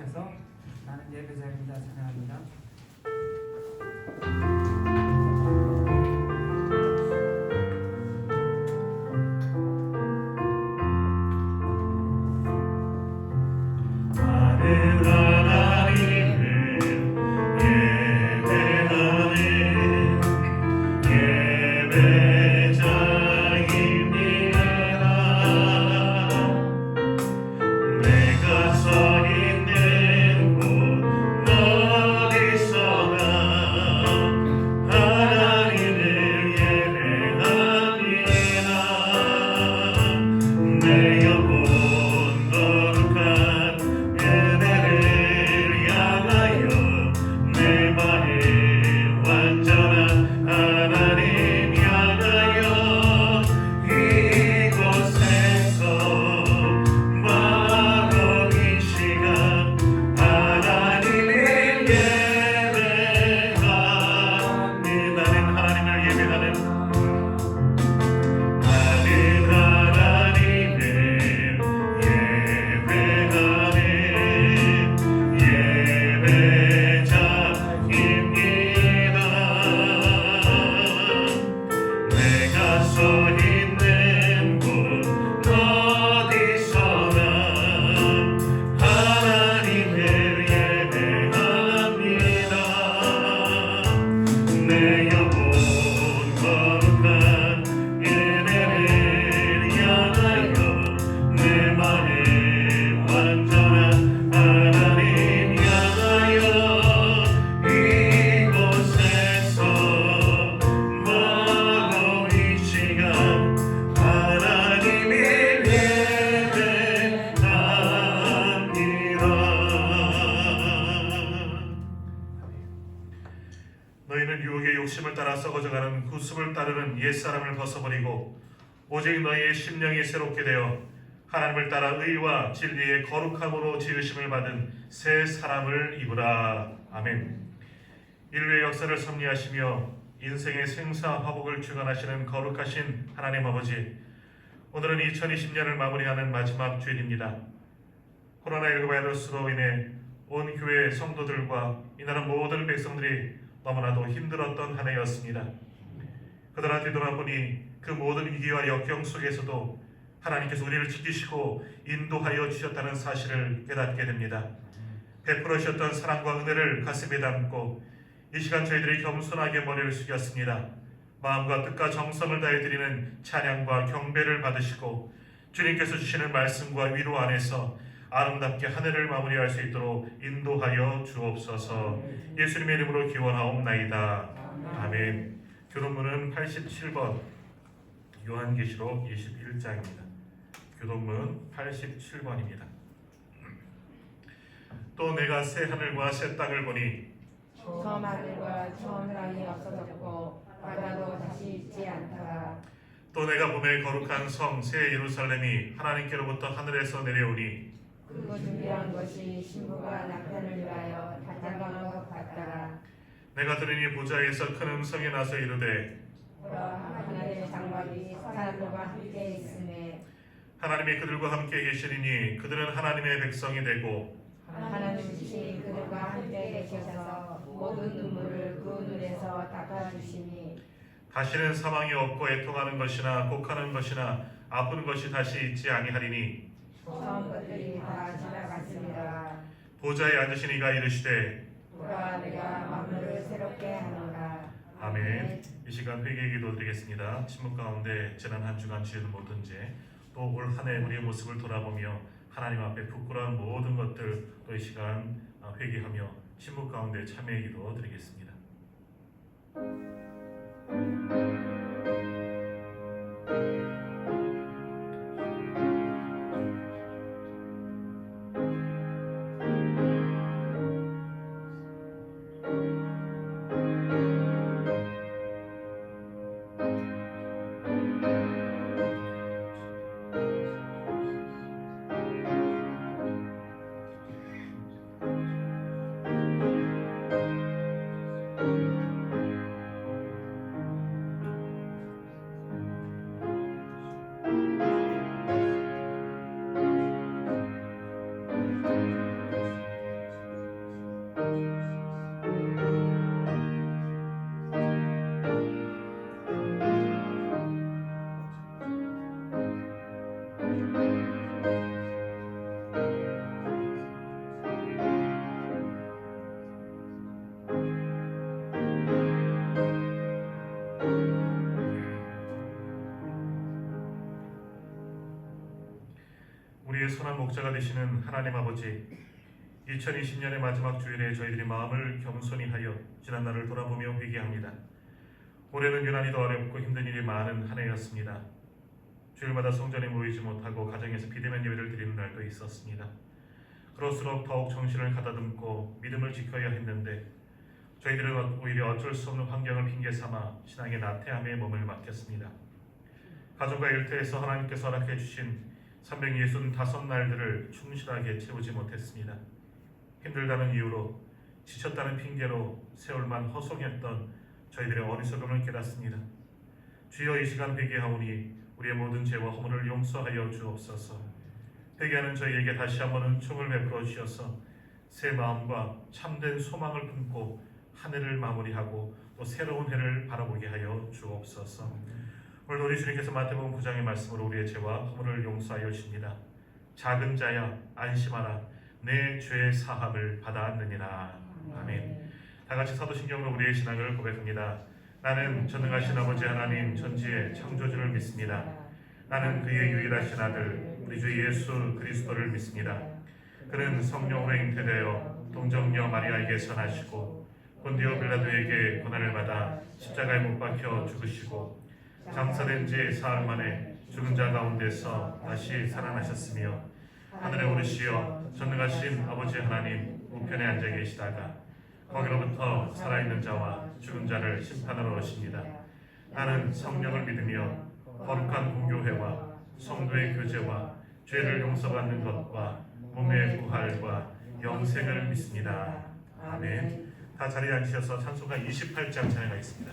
주셔서 나는 예배자입니다. 찬양합니다. 너희는 유혹의 욕심을 따라 썩어져가는 구습을 따르는 옛사람을 벗어버리고 오직 너희의 심령이 새롭게 되어 하나님을 따라 의와 진리의 거룩함으로 지으심을 받은 새 사람을 입으라. 아멘. 인류의 역사를 섭리하시며 인생의 생사화복을 주관하시는 거룩하신 하나님 아버지, 오늘은 2020년을 마무리하는 마지막 주일입니다. 코로나19 바이러스로 인해 온 교회 성도들과 이 나라 모든 백성들이 너무나도 힘들었던 한 해였습니다. 그러나 뒤돌아보니 그 모든 위기와 역경 속에서도 하나님께서 우리를 지키시고 인도하여 주셨다는 사실을 깨닫게 됩니다. 베풀어 주셨던 사랑과 은혜를 가슴에 담고 이 시간 저희들이 겸손하게 머리를 숙였습니다. 마음과 뜻과 정성을 다해 드리는 찬양과 경배를 받으시고 주님께서 주시는 말씀과 위로 안에서 아름답게 한 해를 마무리할 수 있도록 인도하여 주옵소서. 예수님의 이름으로 기원하옵나이다. 아멘. 교동문은 87번 요한계시록 21장입니다. 교동문 87번입니다. 또 내가 새 하늘과 새 땅을 보니 처음 하늘과 처음 땅이 없어졌고 바다도 다시 있지 않더라. 또 내가 봄에 거룩한 성 새 예루살렘이 하나님께로부터 하늘에서 내려오니 그 준비한 것이 신부가 남편을 위하여 다정한 것 같더라. 내가 들으니 보좌에서 큰 음성이 나서 이르되 보라, 하늘의 장막이 사람들과 함께 있으매 하나님이 그들과 함께 계시리니 그들은 하나님의 백성이 되고 하나님이시 그들과 함께 계셔서 모든 눈물을 그 눈에서 닦아주시니 다시는 사망이 없고 애통하는 것이나 곡하는 것이나 아픈 것이 다시 있지 아니하리니 처음 것들이 다 지나갔습니다. 보좌에 앉으신 이가 이르시되 보라, 내가 만물을 새롭게 하노라. 아멘. 이 시간 회개 기도 드리겠습니다. 침묵 가운데 지난 한 주간 지은 모든 죄, 또 올 한 해 우리의 모습을 돌아보며 하나님 앞에 부끄러운 모든 것들 또 이 시간 회개하며 침묵 가운데 참회의 기도 드리겠습니다. 선한 목자가 되시는 하나님 아버지, 2020년의 마지막 주일에 저희들이 마음을 겸손히 하여 지난 날을 돌아보며 회개합니다. 올해는 유난히도 어렵고 힘든 일이 많은 한 해였습니다. 주일마다 성전에 모이지 못하고 가정에서 비대면 예배를 드리는 날도 있었습니다. 그럴수록 더욱 정신을 가다듬고 믿음을 지켜야 했는데 저희들은 오히려 어쩔 수 없는 환경을 핑계삼아 신앙의 나태함에 몸을 맡겼습니다. 가족과 일터에서 하나님께서 허락해 주신 365날들을 충실하게 채우지 못했습니다. 힘들다는 이유로, 지쳤다는 핑계로 세월만 허송했던 저희들의 어리석음을 깨닫습니다. 주여, 이 시간 회개하오니 우리의 모든 죄와 허물을 용서하여 주옵소서. 회개하는 저희에게 다시 한번 은총을 베풀어 주셔서 새 마음과 참된 소망을 품고 한 해를 마무리하고 또 새로운 해를 바라보게 하여 주옵소서. 오늘 우리 주님께서 마태복음 9장의 말씀으로 우리의 죄와 허물을 용서하여 주십니다. 작은 자야 안심하라, 내 죄의 사함을 받았느니라. 아멘. 다 같이 사도신경으로 우리의 신앙을 고백합니다. 나는 전능하신 아버지 하나님 천지의 창조주를 믿습니다. 나는 그의 유일하신 아들 우리 주 예수 그리스도를 믿습니다. 그는 성령으로 잉태되어 동정녀 마리아에게서 나시고 본디오 빌라도에게 고난을 받아 십자가에 못 박혀 죽으시고 장사된 지 사흘 만에 죽은 자 가운데서 다시 살아나셨으며 하늘에 오르시어 전능하신 아버지 하나님 우편에 앉아 계시다가 거기로부터 살아있는 자와 죽은 자를 심판하러 오십니다. 나는 성령을 믿으며 거룩한 공교회와 성도의 교제와 죄를 용서받는 것과 몸의 부활과 영생을 믿습니다. 아멘. 다 자리에 앉으셔서 찬송가 28장 찬양하겠습니다.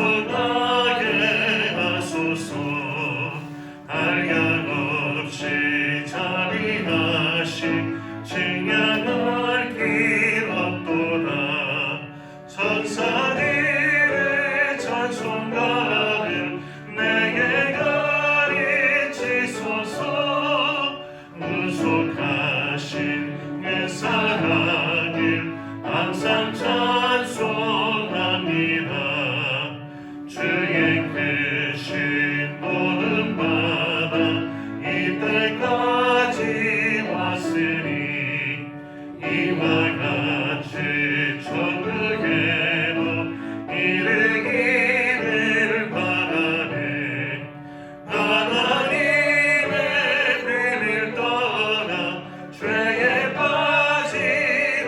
찬송하게 하소서. 한량없이 자비하신 칭양할 길 없도다. 천사들의 찬송가를 내게 가르치소서. 무속하신 그 사랑을 항상 찬송합니다. 주의 크신 도는 받아 이때까지 왔으니 이와 같이 천국에도 이르기를 바라네. 하나님의 비밀 떠나 죄에 빠진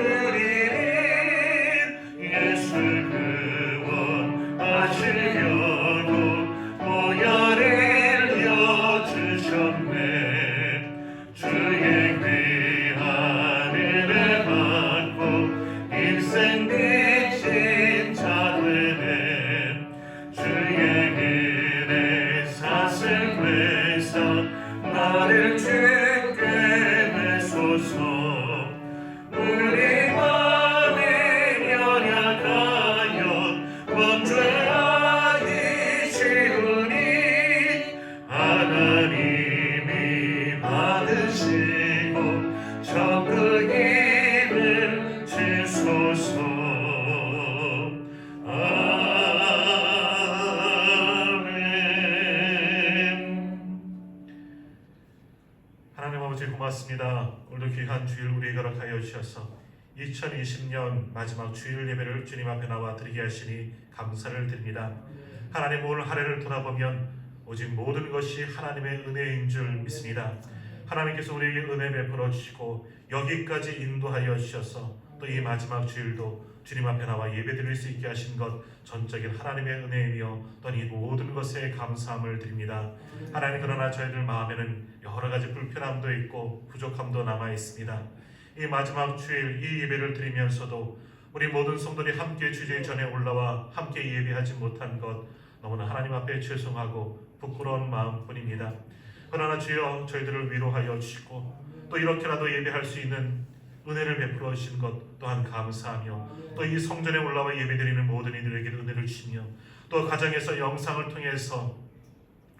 우리는 예수 구원하시려고 모야를 이어주셨네. 주의 귀한 은혜 받고 일생 비친 자 되네. 주의 은혜 사슬 회사 나를 주께 매소서. 우리 맘에 연약하여 범죄하기 쉬우니 하나님이 받으시고 천국 이를 주소서. 아멘. 하나님 아버지 고맙습니다. 오늘도 귀한 주일 우리에게 허락하여 주셔서 2020년 마지막 주일 예배를 주님 앞에 나와 드리게 하시니 감사를 드립니다. 하나님, 오늘 한 해를 돌아보면 오직 모든 것이 하나님의 은혜인 줄 믿습니다. 하나님께서 우리에게 은혜 베풀어 주시고 여기까지 인도하여 주셔서 또 이 마지막 주일도 주님 앞에 나와 예배드릴 수 있게 하신 것 전적인 하나님의 은혜이며 또 이 모든 것에 감사함을 드립니다. 하나님, 그러나 저희들 마음에는 여러 가지 불편함도 있고 부족함도 남아 있습니다. 이 마지막 주일 이 예배를 드리면서도 우리 모든 성도들이 함께 주제 전에 올라와 함께 예배하지 못한 것 너무나 하나님 앞에 죄송하고 부끄러운 마음뿐입니다. 그러나 주여, 저희들을 위로하여 주시고 또 이렇게라도 예배할 수 있는 은혜를 베풀어 주신 것 또한 감사하며 또 이 성전에 올라와 예배드리는 모든 이들에게 은혜를 주시며 또 가정에서 영상을 통해서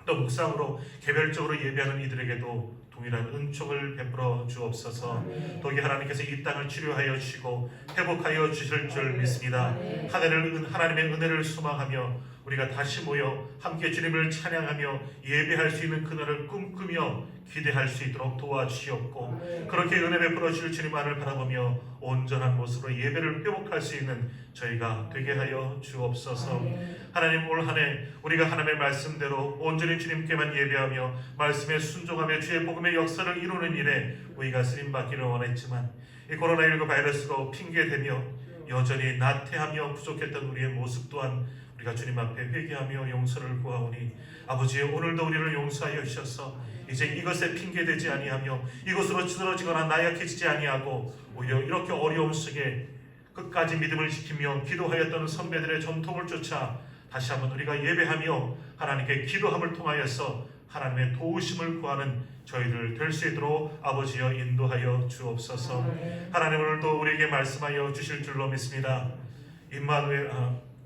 또 묵상으로 개별적으로 예배하는 이들에게도 동일한 은총을 베풀어 주옵소서. 더기 하나님께서 이 땅을 치료하여 주시고 회복하여 주실 줄 믿습니다. 하나님의 은혜를 소망하며 우리가 다시 모여 함께 주님을 찬양하며 예배할 수 있는 그날을 꿈꾸며 기대할 수 있도록 도와주시옵고, 그렇게 은혜 베풀어 주실 주님만을 바라보며 온전한 모습으로 예배를 회복할 수 있는 저희가 되게 하여 주옵소서. 하나님, 올 한 해 우리가 하나님의 말씀대로 온전히 주님께만 예배하며 말씀에 순종하며 주의 복음의 역사를 이루는 일에 우리가 쓰임받기를 원했지만 이 코로나19 바이러스로 핑계대며 여전히 나태하며 부족했던 우리의 모습 또한 우리가 주님 앞에 회개하며 용서를 구하오니 아버지, 오늘도 우리를 용서하여 주셔서 이제 이것에 핑계대지 아니하며 이것으로 쓰러지거나 나약해지지 아니하고 오히려 이렇게 어려움 속에 끝까지 믿음을 지키며 기도하였던 선배들의 전통을 쫓아 다시 한번 우리가 예배하며 하나님께 기도함을 통하여서 하나님의 도우심을 구하는 저희들 될 수 있도록 아버지여 인도하여 주옵소서. 하나님, 오늘도 우리에게 말씀하여 주실 줄로 믿습니다. 임마누엘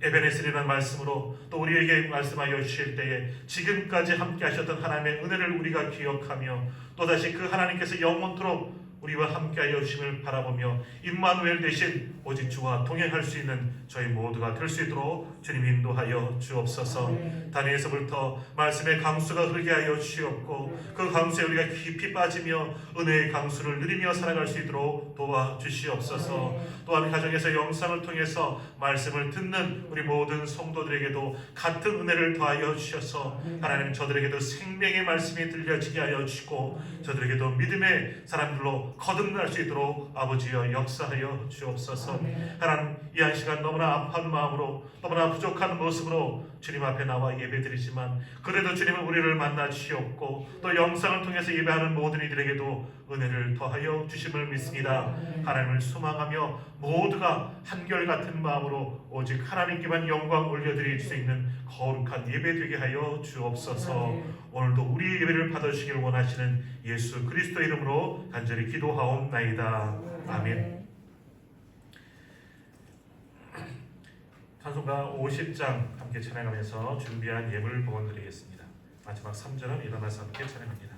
에베네셀이라는 말씀으로 또 우리에게 말씀하여 주실 때에 지금까지 함께 하셨던 하나님의 은혜를 우리가 기억하며 또다시 그 하나님께서 영원토록 우리와 함께하여 주심을 바라보며 임마누엘 대신 오직 주와 동행할 수 있는 저희 모두가 될 수 있도록 주님 인도하여 주옵소서. 다니엘서부터 말씀의 강수가 흐르게 하여 주시옵고 그 강수에 우리가 깊이 빠지며 은혜의 강수를 누리며 살아갈 수 있도록 도와주시옵소서. 또한 가정에서 영상을 통해서 말씀을 듣는 우리 모든 성도들에게도 같은 은혜를 더하여 주셔서 하나님, 저들에게도 생명의 말씀이 들려지게 하여 주시고 저들에게도 믿음의 사람들로 거듭날 수 있도록 아버지여 역사하여 주옵소서. 하나님, 이 한 시간 너무나 아파하는 마음으로 너무나 부족한 모습으로 주님 앞에 나와 예배드리지만 그래도 주님은 우리를 만나 주시옵고 또 영상을 통해서 예배하는 모든 이들에게도 은혜를 더하여 주심을 믿습니다. 하나님을 소망하며 모두가 한결같은 마음으로 오직 하나님께만 영광 올려드릴 수 있는 거룩한 예배 되게 하여 주옵소서. 오늘도 우리의 예배를 받아주시길 원하시는 예수 그리스도 이름으로 간절히 기도하옵나이다. 아멘. 찬송가 50장 함께 찬양하면서 준비한 예물 봉헌드리겠습니다. 마지막 3절은 일어나서 함께 찬양합니다.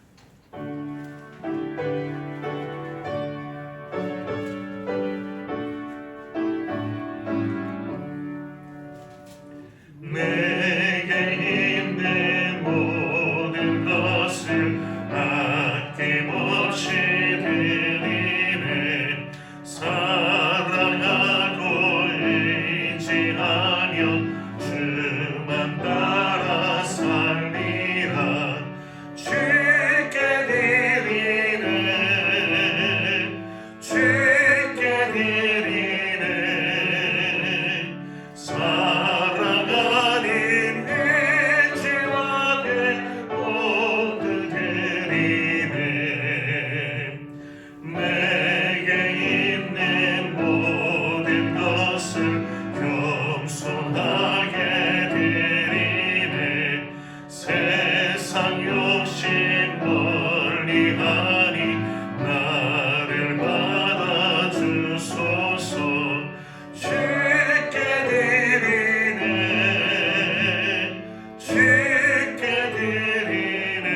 내게 있는 모든 것을 아낌없이 드리네. 사랑하고 의지하며 주만 따라 살리라. 주께 드리네, 주께 드리네. 사랑하는 의지와 내 모두 드리네. 내게 있는 모든 것을 겸손하게 드리네. 세상 욕심 멀리하니 나를 받아주소서. 주께 드리네, 주께 드리네.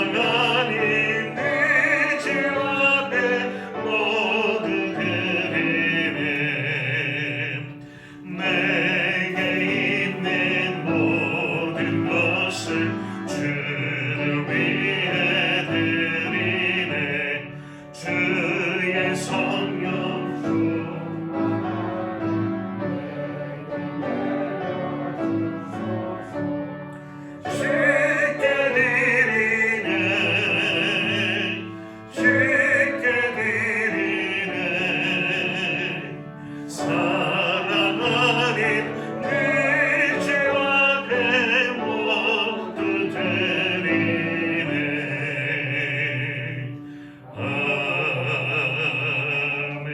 사랑하는 의지와 내 모두 드리네. 내게 있는 모든 것을 주를 위해 드리네. 주의 성령 주께 드리네, 주께 드리네. 사랑하는 의지와 내 모두 드리네. 아멘.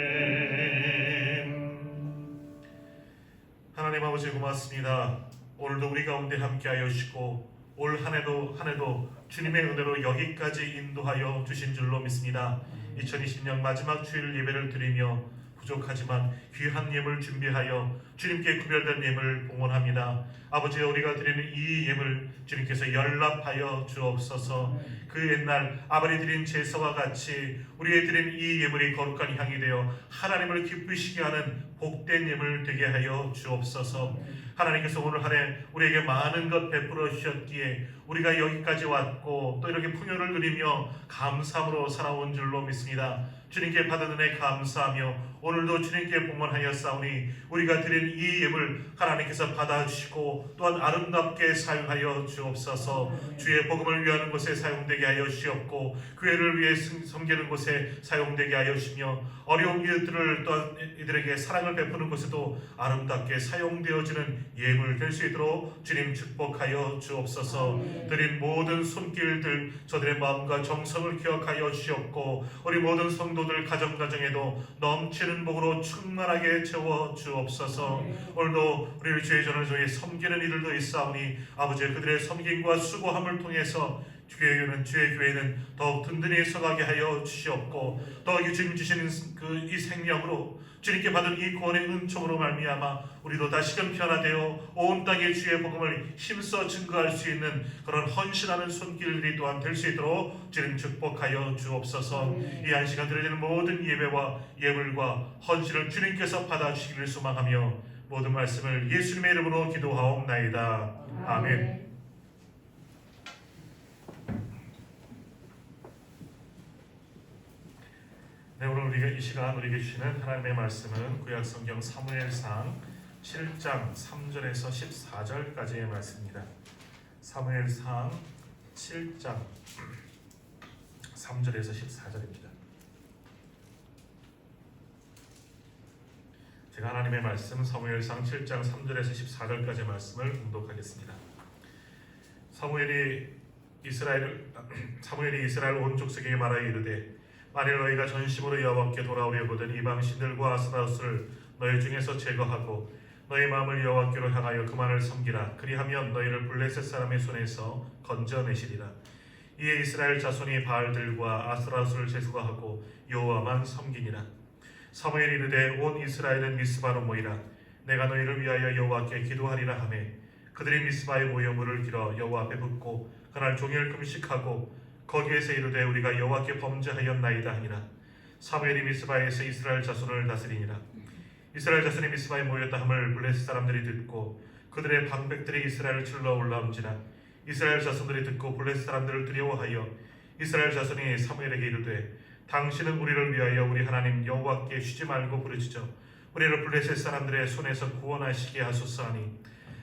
하나님 아버지 고맙습니다. 오늘도 우리 가운데 함께하여 주시고 올 한 해도 주님의 은혜로 여기까지 인도하여 주신 줄로 믿습니다. 2020년 마지막 주일 예배를 드리며 부족하지만 귀한 예물 준비하여 주님께 구별된 예물 봉헌합니다. 아버지, 우리가 드리는 이 예물 주님께서 연락하여 주옵소서. 그 옛날 아벨이 드린 제사와 같이 우리의 드린 이 예물이 거룩한 향이 되어 하나님을 기쁘시게 하는 복된 예물 되게 하여 주옵소서. 하나님께서 오늘 한 해 우리에게 많은 것 베풀어 주셨기에 우리가 여기까지 왔고 또 이렇게 풍요를 누리며 감사함으로 살아온 줄로 믿습니다. 주님께 받은 은혜 감사하며 오늘도 주님께 봉헌하여 싸우니 우리가 드린 이 예물 하나님께서 받아주시고 또한 아름답게 사용하여 주옵소서. 주의 복음을 위하는 곳에 사용되게 하여 주시옵고 교회를 위해 섬기는 곳에 사용되게 하여 주시며 어려운 이들을 또한 이들에게 사랑을 베푸는 곳에도 아름답게 사용되어지는 예물 될 수 있도록 주님 축복하여 주옵소서. 드린 모든 손길들 저들의 마음과 정성을 기억하여 주시옵고 우리 모든 성도들 가정가정에도 넘치는 복으로 충만하게 채워 주옵소서. 오늘도 우리를 주의 전을 위해 섬기는 이들도 있사오니 아버지, 그들의 섬김과 수고함을 통해서 주의 교회는 더욱 든든히 서가게 하여 주시옵고 더욱 주님 주시는 이 생명으로 주님께 받은 이 구원의 은총으로 말미암아 우리도 다시금 변화되어 온 땅에 주의 복음을 힘써 증거할 수 있는 그런 헌신하는 손길들이 또한 될 수 있도록 주님 축복하여 주옵소서. 이 한 시간 드려지는 모든 예배와 예물과 헌신을 주님께서 받아주시기를 소망하며 모든 말씀을 예수님의 이름으로 기도하옵나이다. 아멘. 네, 오늘 우리가 이 시간 우리에게 주시는 하나님의 말씀은 구약성경 사무엘상 7장 3절에서 14절까지의 말씀입니다. 사무엘상 7장 3절에서 14절입니다. 제가 하나님의 말씀 사무엘상 7장 3절에서 14절까지의 말씀을 봉독하겠습니다. 사무엘이 이스라엘 온 족속에게 말하여 이르되 만일 너희가 전심으로 여호와께 돌아오려거든 이방 신들과 아스타롯을 너희 중에서 제거하고 너희 마음을 여호와께로 향하여 그만을 섬기라. 그리하면 너희를 블레셋 사람의 손에서 건져내시리라. 이에 이스라엘 자손이 바알들과 아스타롯을 제거하고 여호와만 섬기니라. 사무엘이 이르되 온 이스라엘은 미스바로 모이라. 내가 너희를 위하여 여호와께 기도하리라 하매 그들이 미스바에 모여 물을 길어 여호와 앞에 붓고 그날 종일 금식하고 거기에서 이르되 우리가 여호와께 범죄하였나이다 하니라. 사무엘이 미스바에서 이스라엘 자손을 다스리니라. 이스라엘 자손이 미스바에 모였다 함을 블레셋 사람들이 듣고 그들의 방백들이 이스라엘을 칠러 올라온지라. 이스라엘 자손들이 듣고 블레셋 사람들을 두려워하여 이스라엘 자손이 사무엘에게 이르되 당신은 우리를 위하여 우리 하나님 여호와께 쉬지 말고 부르짖어 우리를 블레셋 사람들의 손에서 구원하시게 하소서 하니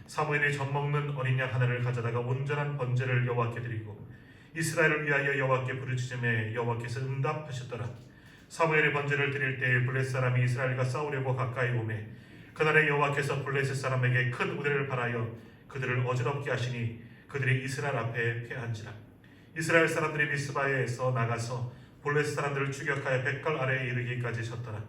사무엘이 젖먹는 어린 양 하나를 가져다가 온전한 번제를 여호와께 드리고 이스라엘을 위하여 여호와께 부르짖음에 여호와께서 응답하셨더라. 사무엘의 번제를 드릴 때에 블레셋 사람이 이스라엘과 싸우려고 가까이 오매 그날에 여호와께서 블레셋 사람에게 큰 우대를 발하여 그들을 어지럽게 하시니 그들이 이스라엘 앞에 패한지라. 이스라엘 사람들이 미스바에서 나가서 블레셋 사람들을 추격하여 백갈 아래에 이르기까지 쳤더라.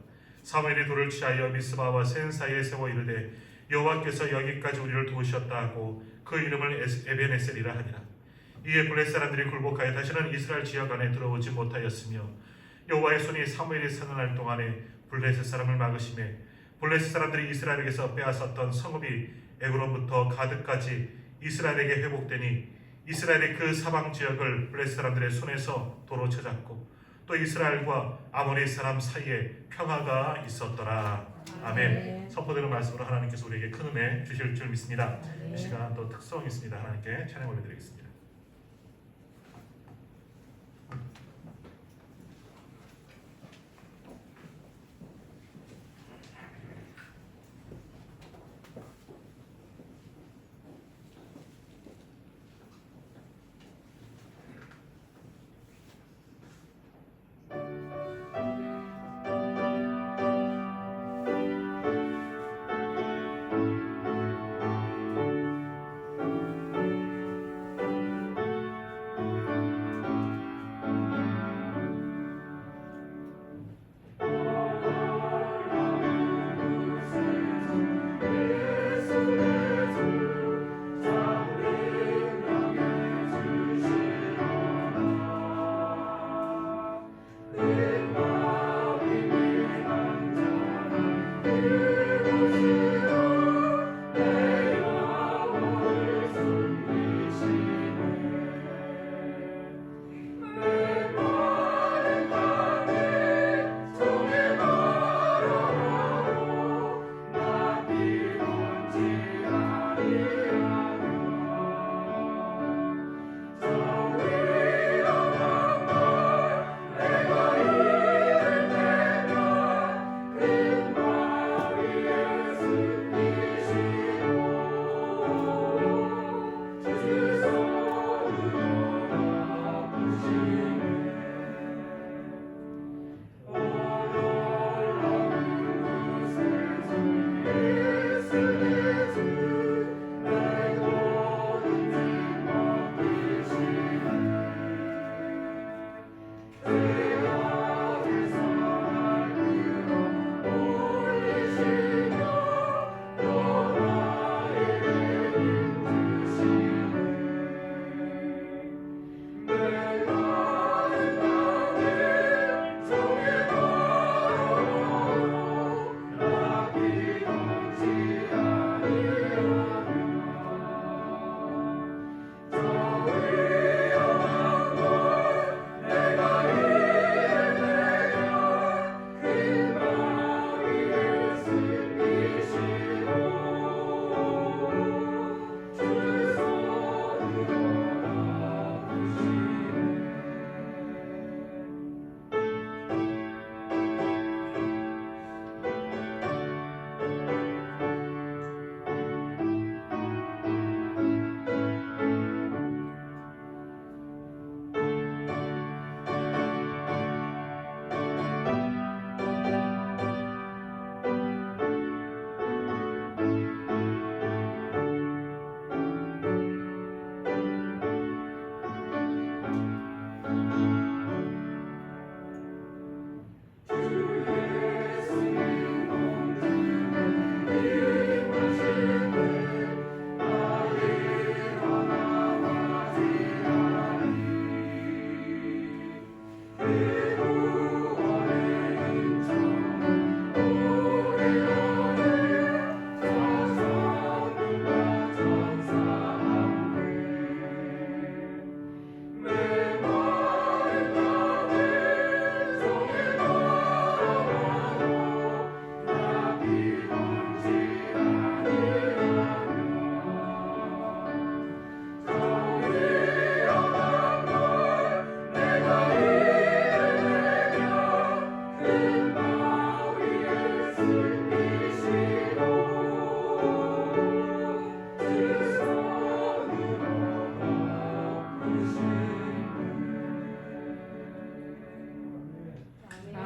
사무엘이 돌을 취하여 미스바와 센 사이에 세워 이르되 여호와께서 여기까지 우리를 도우셨다 하고 그 이름을 에벤에셀이라 하니라. 이에 블레셋 사람들이 굴복하여 다시는 이스라엘 지역 안에 들어오지 못하였으며 여호와의 손이 사무엘이 사는 날 동안에 블레셋 사람을 막으심에 블레셋 사람들이 이스라엘에게서 빼앗았던 성읍이 에그론부터 가드까지 이스라엘에게 회복되니 이스라엘의 그 사방 지역을 블레셋 사람들의 손에서 도로 쳐잡고 또 이스라엘과 아모리 사람 사이에 평화가 있었더라. 아멘. 선포되는 말씀으로 하나님께서 우리에게 큰 은혜 주실 줄 믿습니다. 이 시간 또 특성이 있습니다. 하나님께 찬양 올려드리겠습니다.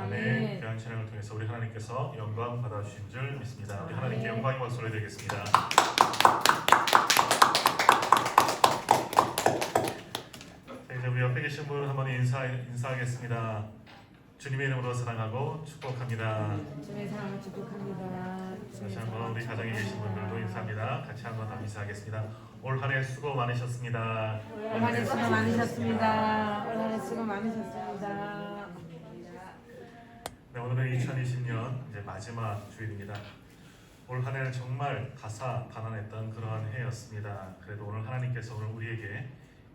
아멘. 귀한 찬양을 통해서 우리 하나님께서 영광 받아주신 줄 믿습니다. 우리 하나님께 아멘. 영광의 박수를 드리겠습니다. 자, 이제 우리 옆에 계신 분 한번 인사하겠습니다. 주님의 이름으로 사랑하고 축복합니다. 주님의 사랑을 축복합니다. 다시 한번 우리 가정에 계신 분들도 인사합니다. 같이 한번 더 인사하겠습니다. 올 한 해 수고 많으셨습니다. 올 한 해 수고 많으셨습니다. 올 한 해 수고 많으셨습니다. 네, 오늘은 2020년 이제 마지막 주일입니다. 올 한 해는 정말 다사다난했던 그러한 해였습니다. 그래도 오늘 하나님께서 오늘 우리에게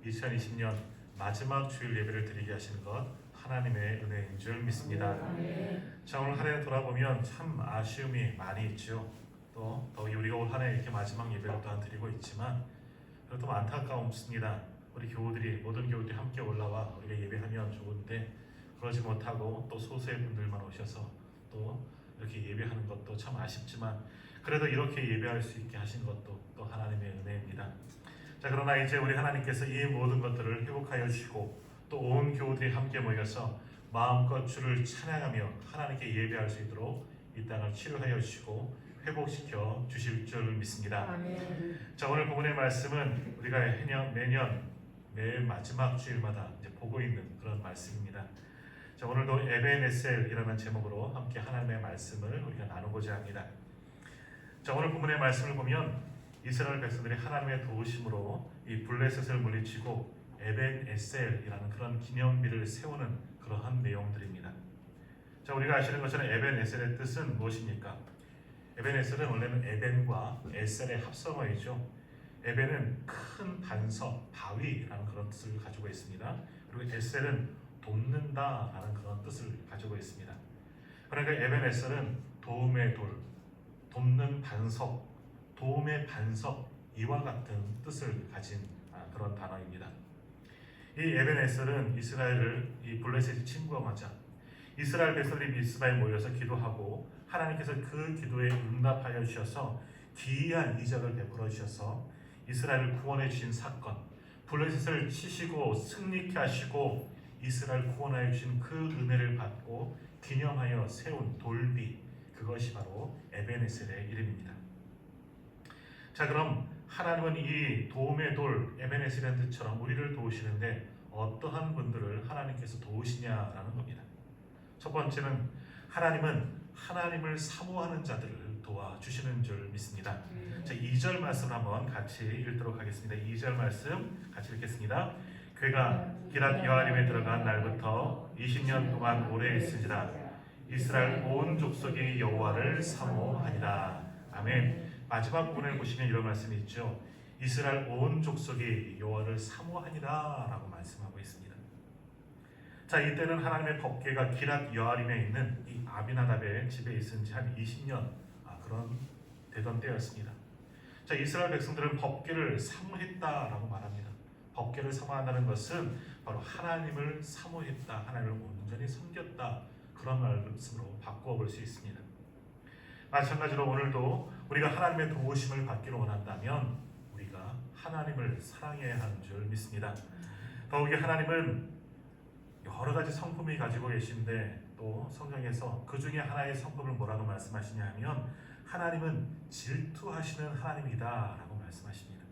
2020년 마지막 주일 예배를 드리게 하시는 것 하나님의 은혜인 줄 믿습니다. 자, 오늘 한 해 돌아보면 참 아쉬움이 많이 있죠. 또 더욱이 우리가 올 한 해 이렇게 마지막 예배를 또한 드리고 있지만 그래도 안타까움습니다. 우리 교우들이 모든 교우들이 함께 올라와 우리가 예배하면 좋은데 그러지 못하고 또 소수의 분들만 오셔서 또 이렇게 예배하는 것도 참 아쉽지만 그래도 이렇게 예배할 수 있게 하신 것도 또 하나님의 은혜입니다. 자, 그러나 이제 우리 하나님께서 이 모든 것들을 회복하여 주시고 또 온 교우들이 함께 모여서 마음껏 주를 찬양하며 하나님께 예배할 수 있도록 이 땅을 치료하여 주시고 회복시켜 주실 줄 믿습니다. 아멘. 자, 오늘 본문의 말씀은 우리가 매년 매 마지막 주일마다 이제 보고 있는 그런 말씀입니다. 자, 오늘도 에벤에셀이라는 제목으로 함께 하나님의 말씀을 우리가 나누고자 합니다. 자, 오늘 본문의 말씀을 보면 이스라엘 백성들이 하나님의 도우심으로 이 블레셋을 물리치고 에벤에셀이라는 그런 기념비를 세우는 그러한 내용들입니다. 자, 우리가 아시는 것처럼 에벤에셀의 뜻은 무엇입니까? 에벤에셀은 원래는 에벤과 에셀의 합성어이죠. 에벤은 큰 반석, 바위라는 그런 뜻을 가지고 있습니다. 그리고 에셀은 돕는다라는 그런 뜻을 가지고 있습니다. 그러니까 에벤에셀은 도움의 돌, 돕는 반석, 도움의 반석 이와 같은 뜻을 가진 그런 단어입니다. 이 에벤에셀은 이스라엘을 이 블레셋이 침공하자 이스라엘 백성들이 미스바에 모여서 기도하고 하나님께서 그 기도에 응답하여 주셔서 기이한 이적을 베풀어 주셔서 이스라엘을 구원해 주신 사건, 블레셋을 치시고 승리케 하시고 이스라엘 구원하여 주신 그 은혜를 받고 기념하여 세운 돌비, 그것이 바로 에벤에셀의 이름입니다. 자, 그럼 하나님은 이 도움의 돌 에벤에셀이라는 뜻처럼 우리를 도우시는데 어떠한 분들을 하나님께서 도우시냐라는 겁니다. 첫 번째는 하나님은 하나님을 사모하는 자들을 도와주시는 줄 믿습니다. 자, 2절 말씀 한번 같이 읽도록 하겠습니다. 2절 말씀 같이 읽겠습니다. 그가 기랏 여아림에 들어간 날부터 20년 동안 오래 있으리라. 이스라엘 온 족속이 여호와를 사모하니라. 아멘. 마지막 부분을 보시면 이런 말씀이 있죠. 이스라엘 온 족속이 여호와를 사모하니라 라고 말씀하고 있습니다. 자, 이때는 하나님의 법궤가 기랏 여아림에 있는 이 아비나답의 집에 있은 지 한 20년 그런 되던 때였습니다. 자, 이스라엘 백성들은 법궤를 사모했다라고 말합니다. 법궤를 사모한다는 것은 바로 하나님을 사모했다, 하나님을 온전히 섬겼다, 그런 말씀으로 바꾸어 볼 수 있습니다. 마찬가지로 오늘도 우리가 하나님의 도우심을 받기를 원한다면 우리가 하나님을 사랑해야 하는 줄 믿습니다. 더욱이 하나님은 여러 가지 성품이 가지고 계신데 또 성경에서 그 중에 하나의 성품을 뭐라고 말씀하시냐 하면 하나님은 질투하시는 하나님이다 라고 말씀하십니다.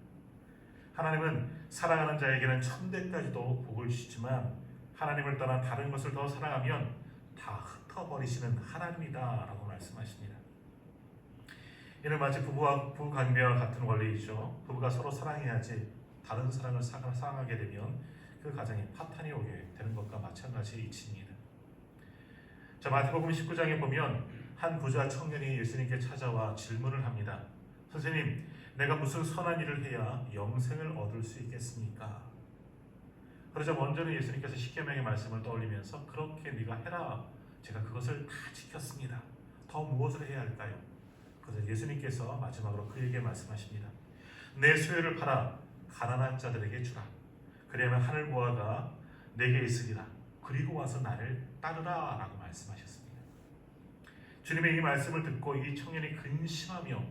하나님은 사랑하는 자에게는 천대까지도 복을 주시지만 하나님을 떠나 다른 것을 더 사랑하면 다 흩어버리시는 하나님이다 라고 말씀하십니다. 이는 마치 부부와 부관계와 같은 원리이죠. 부부가 서로 사랑해야지 다른 사람을 사랑하게 되면 그 가정에 파탄이 오게 되는 것과 마찬가지 이치입니다. 자, 마태복음 19장에 보면 한 부자 청년이 예수님께 찾아와 질문을 합니다. 선생님, 내가 무슨 선한 일을 해야 영생을 얻을 수 있겠습니까? 그러자 먼저는 예수님께서 십계명의 말씀을 떠올리면서 그렇게 네가 해라. 제가 그것을 다 지켰습니다. 더 무엇을 해야 할까요? 그래서 예수님께서 마지막으로 그에게 말씀하십니다. 내 소유를 팔아 가난한 자들에게 주라. 그리하면 하늘 보화가 내게 있으리라. 그리고 와서 나를 따르라 라고 말씀하셨습니다. 주님의 이 말씀을 듣고 이 청년이 근심하며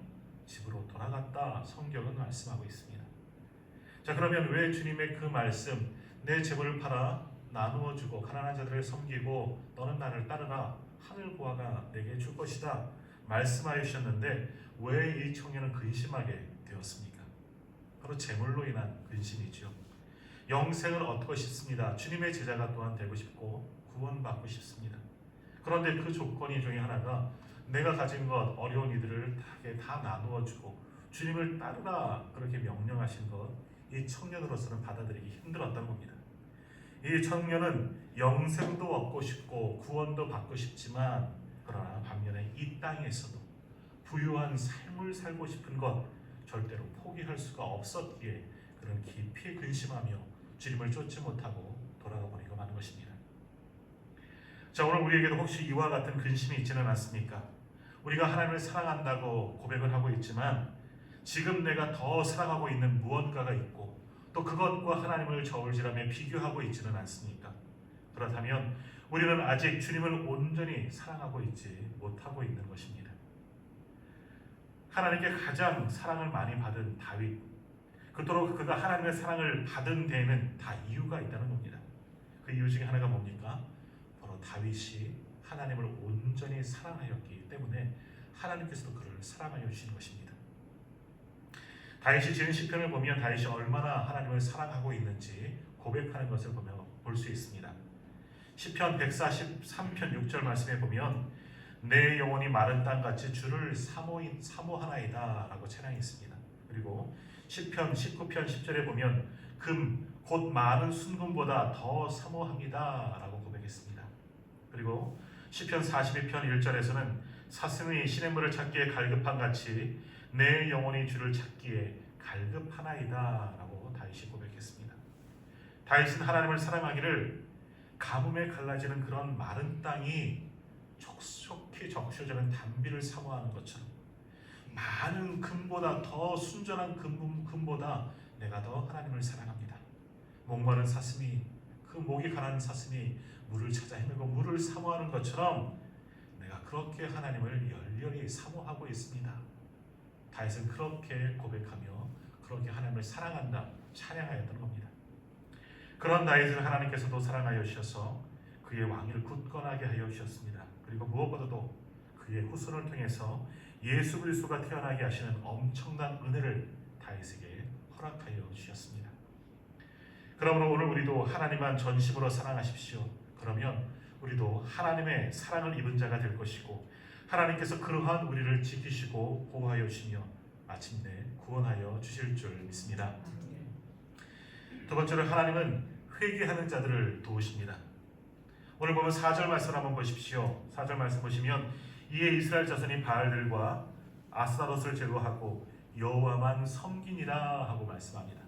집으로 돌아갔다 성경은 말씀하고 있습니다. 자, 그러면 왜 주님의 그 말씀 내 재물을 팔아 나누어주고 가난한 자들을 섬기고 너는 나를 따르라 하늘 보화가 내게 줄 것이다 말씀하셨는데 왜 이 청년은 근심하게 되었습니까? 바로 재물로 인한 근심이죠. 영생을 얻고 싶습니다. 주님의 제자가 또한 되고 싶고 구원받고 싶습니다. 그런데 그 조건이 중에 하나가 내가 가진 것 어려운 이들을 다 나누어주고 주님을 따르라 그렇게 명령하신 것, 이 청년으로서는 받아들이기 힘들었던 겁니다. 이 청년은 영생도 얻고 싶고 구원도 받고 싶지만 그러나 반면에 이 땅에서도 부유한 삶을 살고 싶은 것 절대로 포기할 수가 없었기에 그는 깊이 근심하며 주님을 쫓지 못하고 돌아가 버리고 마는 것입니다. 자, 오늘 우리에게도 혹시 이와 같은 근심이 있지는 않습니까? 우리가 하나님을 사랑한다고 고백을 하고 있지만 지금 내가 더 사랑하고 있는 무언가가 있고 또 그것과 하나님을 저울질하며 비교하고 있지는 않습니까? 그렇다면 우리는 아직 주님을 온전히 사랑하고 있지 못하고 있는 것입니다. 하나님께 가장 사랑을 많이 받은 다윗, 그토록 그가 하나님의 사랑을 받은 데에는 다 이유가 있다는 겁니다. 그 이유 중에 하나가 뭡니까? 바로 다윗이 하나님을 온전히 사랑하였기 때문에 하나님께서도 그를 사랑하여 주신 것입니다. 다윗이 지은 시편을 보면 다윗이 얼마나 하나님을 사랑하고 있는지 고백하는 것을 보며 볼 수 있습니다. 시편 143편 6절 말씀에 보면 내 영혼이 마른 땅같이 주를 사모하나이다 라고 찬양했습니다. 그리고 시편 19편 10절에 보면 금 곧 많은 순금보다 더 사모합니다 라고 고백했습니다. 그리고 시편 42편 1절에서는 사슴이 시냇물을 찾기에 갈급한 같이 내 영혼이 주를 찾기에 갈급하나이다 라고 다윗이 고백했습니다. 다윗은 하나님을 사랑하기를 가뭄에 갈라지는 그런 마른 땅이 촉촉히 적셔지는 단비를 사모하는 것처럼 많은 금보다 더 순전한 금보다 내가 더 하나님을 사랑합니다. 목마른 사슴이, 그 목이 가난 사슴이 물을 찾아 헤매고 물을 사모하는 것처럼 내가 그렇게 하나님을 열렬히 사모하고 있습니다. 다윗은 그렇게 고백하며 그렇게 하나님을 사랑한다 찬양하였던 겁니다. 그런 다윗을 하나님께서도 사랑하여 주셔서 그의 왕위를 굳건하게 하여 주셨습니다. 그리고 무엇보다도 그의 후손을 통해서 예수 그리스도가 태어나게 하시는 엄청난 은혜를 다윗에게 허락하여 주셨습니다. 그러므로 오늘 우리도 하나님만 전심으로 사랑하십시오. 그러면 우리도 하나님의 사랑을 입은 자가 될 것이고 하나님께서 그러한 우리를 지키시고 보호하여 주시며 마침내 구원하여 주실 줄 믿습니다. 두 번째로 하나님은 회개하는 자들을 도우십니다. 오늘 보면 4절 말씀 한번 보십시오. 4절 말씀 보시면 이에 이스라엘 자손이 바알들과 아스타롯을 제거하고 여호와만 섬기니라 하고 말씀합니다.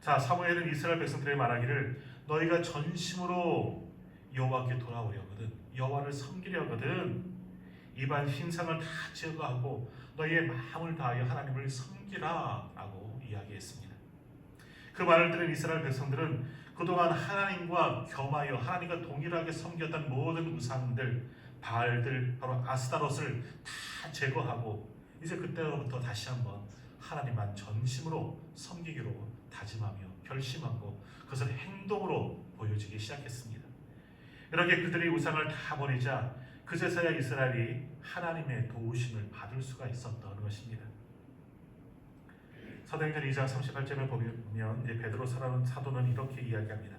자, 사무엘은 이스라엘 백성들에게 말하기를 너희가 전심으로 여호와께 돌아오려거든 여호와를 섬기려거든 이반 신상을 다 제거하고 너희의 마음을 다하여 하나님을 섬기라 라고 이야기했습니다. 그 말을 들은 이스라엘 백성들은 그동안 하나님과 겸하여 하나님과 동일하게 섬겼던 모든 우상들, 바알들, 바로 아스타롯을 다 제거하고 이제 그때로부터 다시 한번 하나님만 전심으로 섬기기로 다짐하며 결심하고 그것을 행동으로 보여주기 시작했습니다. 이렇게 그들이 우상을 다 버리자 그제서야 이스라엘이 하나님의 도우심을 받을 수가 있었던 것입니다. 사도행전 2장 38절을 보면 이제 베드로 사도는 이렇게 이야기합니다.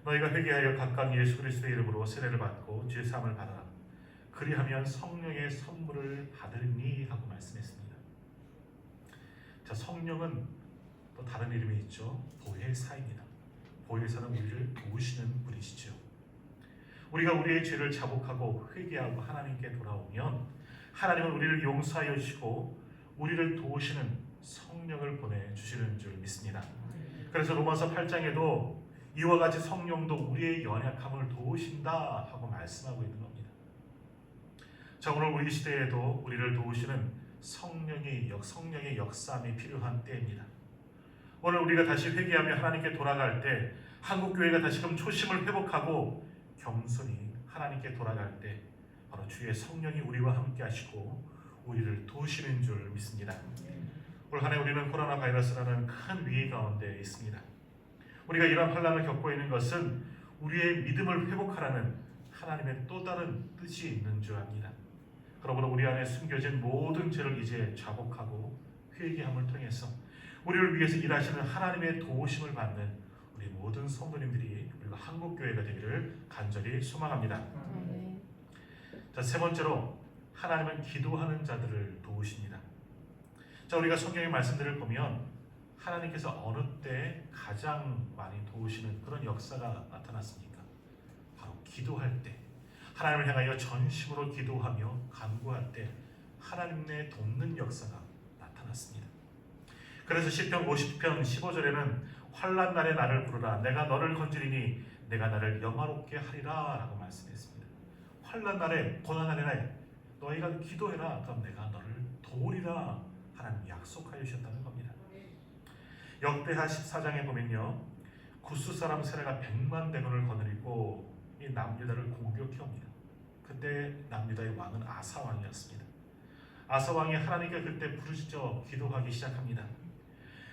너희가 회개하여 각각 예수 그리스도의 이름으로 세례를 받고 죄 사함을 받아라. 그리하면 성령의 선물을 받으니 하고 말씀했습니다. 자, 성령은 또 다른 이름이 있죠. 보혜사입니다. 보혜사는 우리를 도우시는 분이시죠. 우리가 우리의 죄를 자복하고 회개하고 하나님께 돌아오면 하나님은 우리를 용서하여 주시고 우리를 도우시는 성령을 보내주시는 줄 믿습니다. 그래서 로마서 8장에도 이와 같이 성령도 우리의 연약함을 도우신다 하고 말씀하고 있는 겁니다. 자, 오늘 우리 시대에도 우리를 도우시는 성령의 역사함이 필요한 때입니다. 오늘 우리가 다시 회개하며 하나님께 돌아갈 때 한국교회가 다시금 초심을 회복하고 겸손히 하나님께 돌아갈 때 바로 주의 성령이 우리와 함께 하시고 우리를 도우시는 줄 믿습니다. 올 한 해 우리는 코로나 바이러스라는 큰 위기 가운데 있습니다. 우리가 이런 환란을 겪고 있는 것은 우리의 믿음을 회복하라는 하나님의 또 다른 뜻이 있는 줄 압니다. 그러므로 우리 안에 숨겨진 모든 죄를 이제 자복하고 회개함을 통해서 우리를 위해서 일하시는 하나님의 도우심을 받는 우리 모든 성도님들이 그리고 한국교회가 되기를 간절히 소망합니다. 아멘. 자, 세 번째로 하나님은 기도하는 자들을 도우십니다. 자, 우리가 성경의 말씀들을 보면 하나님께서 어느 때 가장 많이 도우시는 그런 역사가 나타났습니까? 바로 기도할 때, 하나님을 향하여 전심으로 기도하며 간구할 때 하나님의 돕는 역사가 나타났습니다. 그래서 시편 50편 15절에는 환난 날에 나를 부르라 내가 너를 건지리니 내가 나를 영화롭게 하리라 라고 말씀했습니다. 환난 날에, 고난 날에 너희가 기도해라 그럼 내가 너를 도우리라 하나님 약속하여 주셨다는 겁니다. 역대하 14장에 보면요, 구스 사람 세례가 100만 대군을 거느리고 이 남유다를 공격해 옵니다. 그때 남유다의 왕은 아사 왕이었습니다. 아사 왕이 하나님께 그때 부르짖어 기도하기 시작합니다.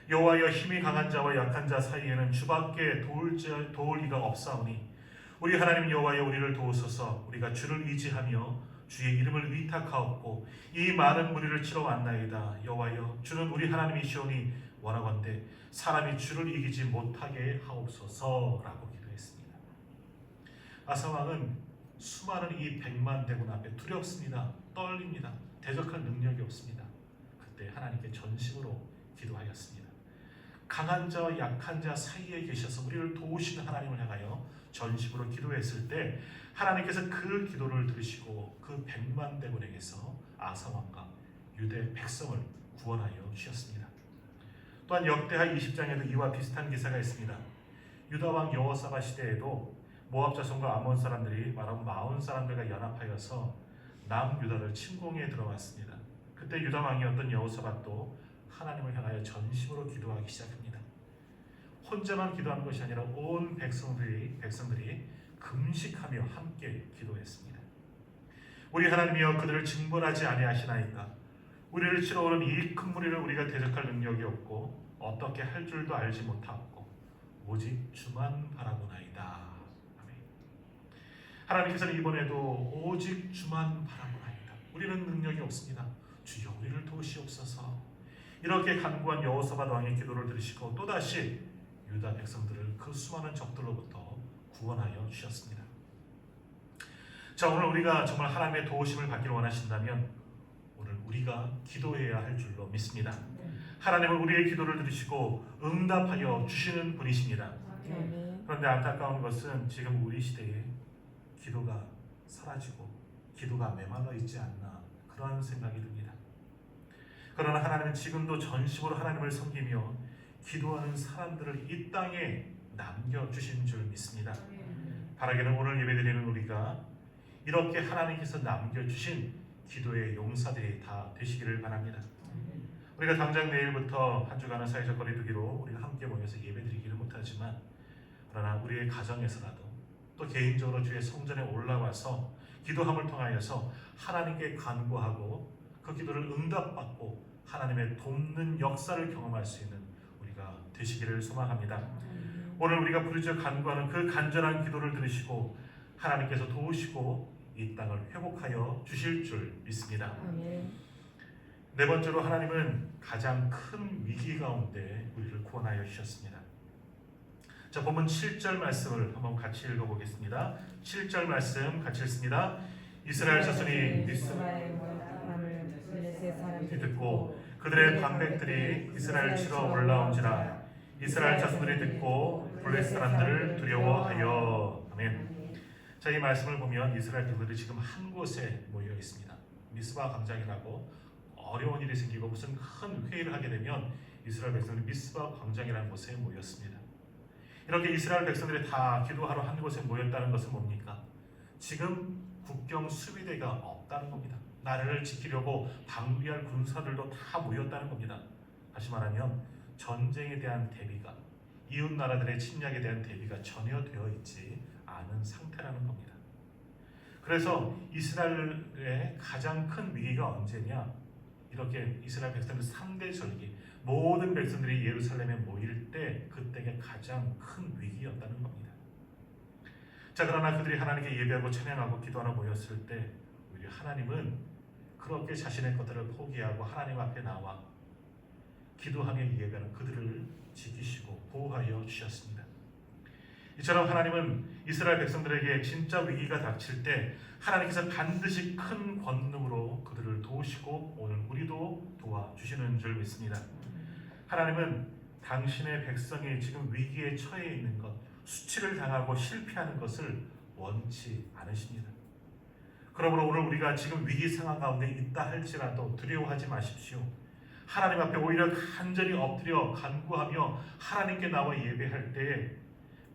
여호와여, 힘이 강한 자와 약한 자 사이에는 주밖에 도울 이가 없사오니 우리 하나님 여호와여, 우리를 도우소서. 우리가 주를 의지하며 주의 이름을 위탁하옵고 이 많은 무리를 치러 왔나이다. 여호와여, 주는 우리 하나님이시오니 원하건대 사람이 주를 이기지 못하게 하옵소서라고 기도했습니다. 아사 왕은 수많은 이 100만 대군 앞에 두렵습니다. 떨립니다. 대적할 능력이 없습니다. 그때 하나님께 전심으로 기도하였습니다. 강한 자와 약한 자 사이에 계셔서 우리를 도우시는 하나님을 향하여 전심으로 기도했을 때 하나님께서 그 기도를 들으시고 그 100만 대군에게서 아사 왕과 유대 백성을 구원하여 주셨습니다. 또한 역대하 20장에도 이와 비슷한 기사가 있습니다. 유다 왕 여호사밧 시대에도 모압 자손과 아몬 사람들이 말하면 마온 사람들과 연합하여서 남유다를 침공해 들어왔습니다. 그때 유다 왕이었던 여호사밧도 하나님을 향하여 전심으로 기도하기 시작합니다. 혼자만 기도하는 것이 아니라 온 백성들이 금식하며 함께 기도했습니다. 우리 하나님이여, 그들을 징벌하지 아니하시나이까? 우리를 치러 오는 이 큰 무리를 우리가 대적할 능력이 없고 어떻게 할 줄도 알지 못하고 오직 주만 바라보나이다. 아멘. 하나님께서는 이번에도 오직 주만 바라보나이다. 우리는 능력이 없습니다. 주여 우리를 도우시옵소서. 이렇게 간구한 여호사밧 왕의 기도를 들으시고 또다시 유다 백성들을 그 수많은 적들로부터 구원하여 주셨습니다. 자, 오늘 우리가 정말 하나님의 도우심을 받기를 원하신다면 오늘 우리가 기도해야 할 줄로 믿습니다. 하나님은 우리의 기도를 들으시고 응답하여 주시는 분이십니다. 그런데 안타까운 것은 지금 우리 시대에 기도가 사라지고 기도가 메말라 있지 않나 그러한 생각이 듭니다. 그러나 하나님은 지금도 전심으로 하나님을 섬기며 기도하는 사람들을 이 땅에 남겨주신 줄 믿습니다. 바라기는 오늘 예배드리는 우리가 이렇게 하나님께서 남겨주신 기도의 용사들이 다 되시기를 바랍니다. 우리가 당장 내일부터 한 주간의 사회적 거리두기로 우리가 함께 모여서 예배드리기를 못하지만 그러나 우리의 가정에서라도 또 개인적으로 주의 성전에 올라와서 기도함을 통하여서 하나님께 간구하고 그 기도를 응답받고 하나님의 돕는 역사를 경험할 수 있는 우리가 되시기를 소망합니다. 오늘 우리가 부르짖어 간구하는 그 간절한 기도를 들으시고 하나님께서 도우시고 이 땅을 회복하여 주실 줄 믿습니다. 네 번째로 하나님은 가장 큰 위기 가운데 우리를 구원하여 주셨습니다. 자, 본문 7절 말씀을 한번 같이 읽어보겠습니다. 7절 말씀 같이 읽습니다. 이스라엘 자손이 듣고 그들의 방백들이 이스라엘 치러 올라온지라 이스라엘 자손들이 듣고 블레 사람들을 두려워하여. 아멘. 자, 이 말씀을 보면 이스라엘 백성들이 지금 한 곳에 모여 있습니다. 미스바 광장이라고 어려운 일이 생기고 무슨 큰 회의를 하게 되면 이스라엘 백성들이 미스바 광장이라는 곳에 모였습니다. 이렇게 이스라엘 백성들이 다 기도하러 한 곳에 모였다는 것은 뭡니까? 지금 국경 수비대가 없다는 겁니다. 나라를 지키려고 방비할 군사들도 다 모였다는 겁니다. 다시 말하면 전쟁에 대한 대비가, 이웃 나라들의 침략에 대한 대비가 전혀 되어 있지 않은 상태라는 겁니다. 그래서 이스라엘의 가장 큰 위기가 언제냐? 이렇게 이스라엘 백성들 3대 절기, 모든 백성들이 예루살렘에 모일 때 그때가 가장 큰 위기였다는 겁니다. 자, 그러나 그들이 하나님께 예배하고 찬양하고 기도하러 모였을 때 오히려 하나님은 그렇게 자신의 것들을 포기하고 하나님 앞에 나와 기도하며 예배하는 그들을 지키시고 보호하여 주셨습니다. 이처럼 하나님은 이스라엘 백성들에게 진짜 위기가 닥칠 때 하나님께서 반드시 큰 권능으로 그들을 도우시고 오늘 우리도 도와주시는 줄 믿습니다. 하나님은 당신의 백성이 지금 위기에 처해 있는 것, 수치를 당하고 실패하는 것을 원치 않으십니다. 그러므로 오늘 우리가 지금 위기 상황 가운데 있다 할지라도 두려워하지 마십시오. 하나님 앞에 오히려 간절히 엎드려 간구하며 하나님께 나와 예배할 때에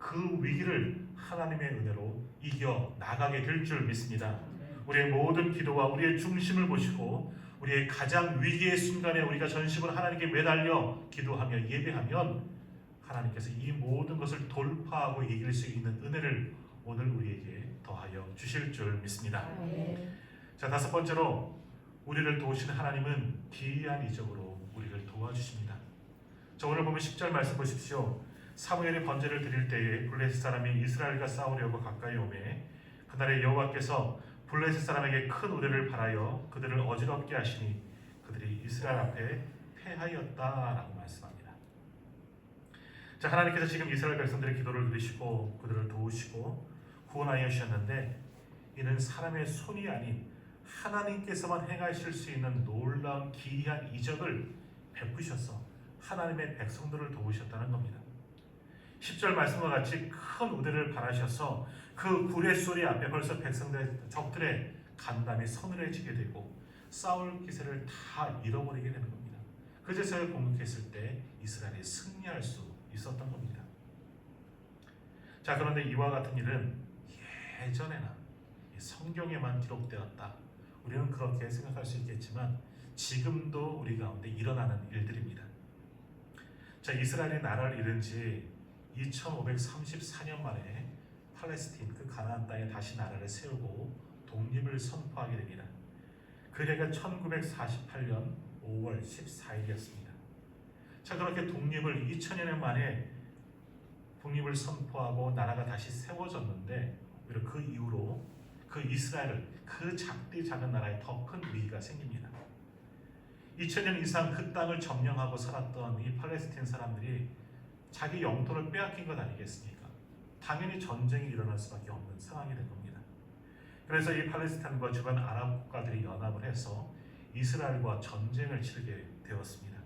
그 위기를 하나님의 은혜로 이겨 나가게 될 줄 믿습니다. 우리의 모든 기도와 우리의 중심을 보시고 우리의 가장 위기의 순간에 우리가 전심으로 하나님께 매달려 기도하며 예배하면 하나님께서 이 모든 것을 돌파하고 이길 수 있는 은혜를 오늘 우리에게 더하여 주실 줄 믿습니다. 자, 다섯 번째로 우리를 도우시는 하나님은 기이한 이적으로 우리를 도와주십니다. 자, 오늘 보면 10절 말씀 보십시오. 사무엘이 번제를 드릴 때에 블레셋 사람이 이스라엘과 싸우려고 가까이 오매 그날에 여호와께서 블레셋 사람에게 큰 우레를 발하여 그들을 어지럽게 하시니 그들이 이스라엘 앞에 패하였다라고 말씀합니다. 자, 하나님께서 지금 이스라엘 백성들의 기도를 들으시고 그들을 도우시고 구원하여 주셨는데 이는 사람의 손이 아닌 하나님께서만 행하실 수 있는 놀라운 기이한 이적을 베푸셔서 하나님의 백성들을 도우셨다는 겁니다. 10절 말씀과 같이 큰 우대를 발하셔서 그 구레 소리 앞에 벌써 백성들의 적들의 간담이 서늘해지게 되고 싸울 기세를 다 잃어버리게 되는 겁니다. 그제서야 공격했을 때 이스라엘이 승리할 수 있었던 겁니다. 자, 그런데 이와 같은 일은 예전에나 성경에만 기록되었다. 우리는 그렇게 생각할 수 있겠지만 지금도 우리 가운데 일어나는 일들입니다. 자, 이스라엘이 나라를 잃은 지 2534년 만에 팔레스틴 그 가나안 땅에 다시 나라를 세우고 독립을 선포하게 됩니다. 그 해가 1948년 5월 14일이었습니다. 자, 그렇게 독립을 2000년 만에 독립을 선포하고 나라가 다시 세워졌는데 오히려 그 이후로 그 이스라엘을 그 작은 나라에 더 큰 위기가 생깁니다. 2000년 이상 그 땅을 점령하고 살았던 이 팔레스틴 사람들이 자기 영토를 빼앗긴 것 아니겠습니까? 당연히 전쟁이 일어날 수밖에 없는 상황이 된 겁니다. 그래서 이 팔레스타인과 주변 아랍 국가들이 연합을 해서 이스라엘과 전쟁을 치르게 되었습니다.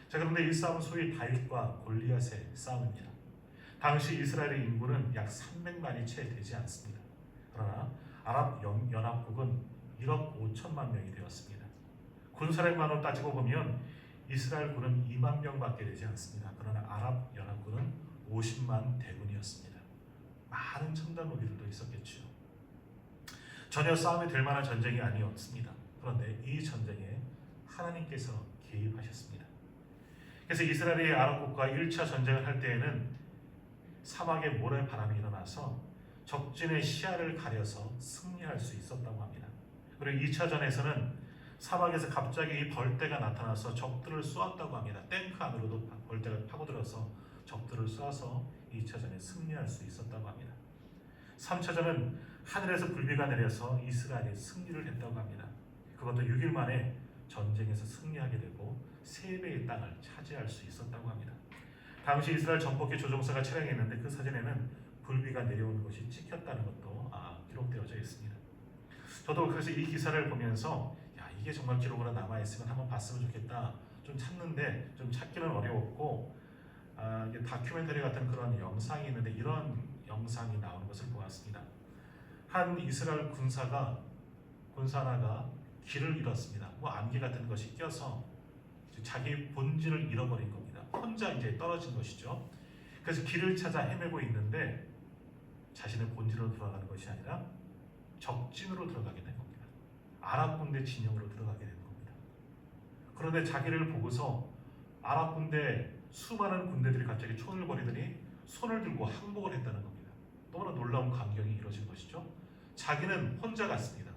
자, 그런데 이 싸움은 소위 다윗과 골리앗의 싸움입니다. 당시 이스라엘의 인구는 약 300만이 채 되지 않습니다. 그러나 아랍 연합국은 1억 5천만 명이 되었습니다. 군사력만으로 따지고 보면 이스라엘 군은 2만 명밖에 되지 않습니다. 그러나 아랍 연합군은 50만 대군이었습니다. 많은 첨단 무기들도 있었겠죠. 전혀 싸움이 될 만한 전쟁이 아니었습니다. 그런데 이 전쟁에 하나님께서 개입하셨습니다. 그래서 이스라엘이 아랍국과 1차 전쟁을 할 때에는 사막에 모래바람이 일어나서 적진의 시야를 가려서 승리할 수 있었다고 합니다. 그리고 2차전에서는 사막에서 갑자기 이 벌떼가 나타나서 적들을 쏘았다고 합니다. 탱크 안으로도 벌떼가 파고들어서 적들을 쏘아서 2차전에 승리할 수 있었다고 합니다. 3차전은 하늘에서 불비가 내려서 이스라엘이 승리를 했다고 합니다. 그것도 6일 만에 전쟁에서 승리하게 되고 3배의 땅을 차지할 수 있었다고 합니다. 당시 이스라엘 전폭기 조종사가 촬영했는데 그 사진에는 불비가 내려오는 것이 찍혔다는 것도 기록되어져 있습니다. 저도 그래서 이 기사를 보면서 이게 정말 기록으로 남아있으면 한번 봤으면 좋겠다 좀 찾는데 좀 찾기는 어려웠고 이게 다큐멘터리 같은 그런 영상이 있는데 이런 영상이 나오는 것을 보았습니다. 한 이스라엘 군사 하나가 길을 잃었습니다. 안개 같은 것이 껴서 자기 본질을 잃어버린 겁니다. 혼자 이제 떨어진 것이죠. 그래서 길을 찾아 헤매고 있는데 자신의 본질로 들어가는 것이 아니라 적진으로 들어가게 된 겁니다. 아랍 군대 진영으로 들어가게 되는 겁니다. 그런데 자기를 보고서 아랍 군대 수많은 군대들이 갑자기 총을 버리더니 손을 들고 항복을 했다는 겁니다. 너무나 놀라운 광경이 이루어진 것이죠. 자기는 혼자 갔습니다.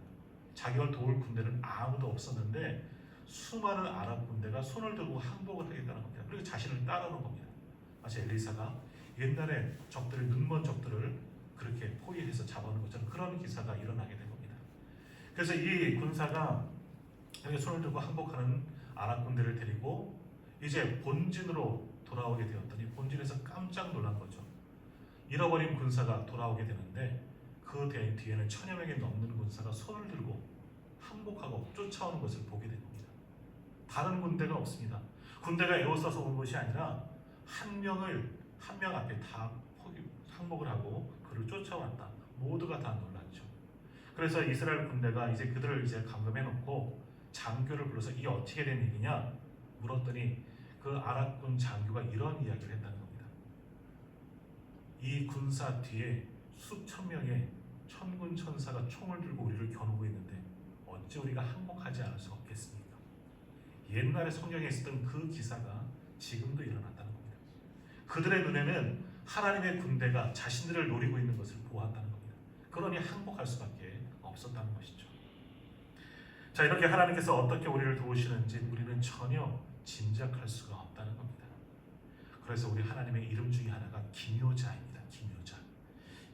자기를 도울 군대는 아무도 없었는데 수많은 아랍 군대가 손을 들고 항복을 하겠다는 겁니다. 그리고 자신을 따르는 겁니다. 마치 엘리사가 옛날에 눈먼 적들을 그렇게 포위해서 잡아오는 것처럼 그런 기사가 일어나게 된 겁니다. 그래서 이 군사가 이렇게 손을 들고 항복하는 아랍 군대를 데리고 이제 본진으로 돌아오게 되었더니 본진에서 깜짝 놀란 거죠. 잃어버린 군사가 돌아오게 되는데 그 뒤에는 1000여 명이 넘는 군사가 손을 들고 항복하고 쫓아오는 것을 보게 된 겁니다. 다른 군대가 없습니다. 군대가 에워싸서 온 것이 아니라 한 명 앞에 다 항복을 하고 그를 쫓아왔다. 모두가 다 놀랐죠. 그래서 이스라엘 군대가 이제 그들을 이제 감금해 놓고 장교를 불러서 이게 어떻게 된 일이냐 물었더니 그 아랍군 장교가 이런 이야기를 했다는 겁니다. 이 군사 뒤에 수천 명의 천군 천사가 총을 들고 우리를 겨누고 있는데 어찌 우리가 항복하지 않을 수 없겠습니까? 옛날에 성경에 있었던 그 기사가 지금도 일어났다는 겁니다. 그들의 눈에는 하나님의 군대가 자신들을 노리고 있는 것을 보았다는 겁니다. 그러니 항복할 수밖에 없었다는 것이죠. 자, 이렇게 하나님께서 어떻게 우리를 도우시는지 우리는 전혀 짐작할 수가 없다는 겁니다. 그래서 우리 하나님의 이름 중에 하나가 기묘자입니다. 기묘자.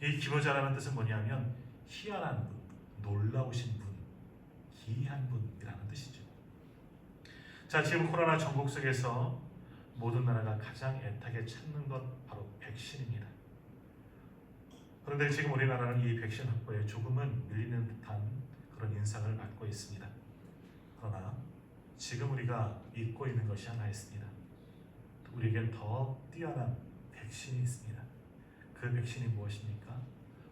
이 기묘자라는 뜻은 뭐냐면 희한한 분, 놀라우신 분, 기이한 분이라는 뜻이죠. 자, 지금 코로나 전국 속에서 모든 나라가 가장 애타게 찾는 것 바로 백신입니다. 그런데 지금 우리나라는 이 백신 확보에 조금은 밀리는 듯한 그런 인상을 받고 있습니다. 그러나 지금 우리가 믿고 있는 것이 하나 있습니다. 우리에겐 더 뛰어난 백신이 있습니다. 그 백신이 무엇입니까?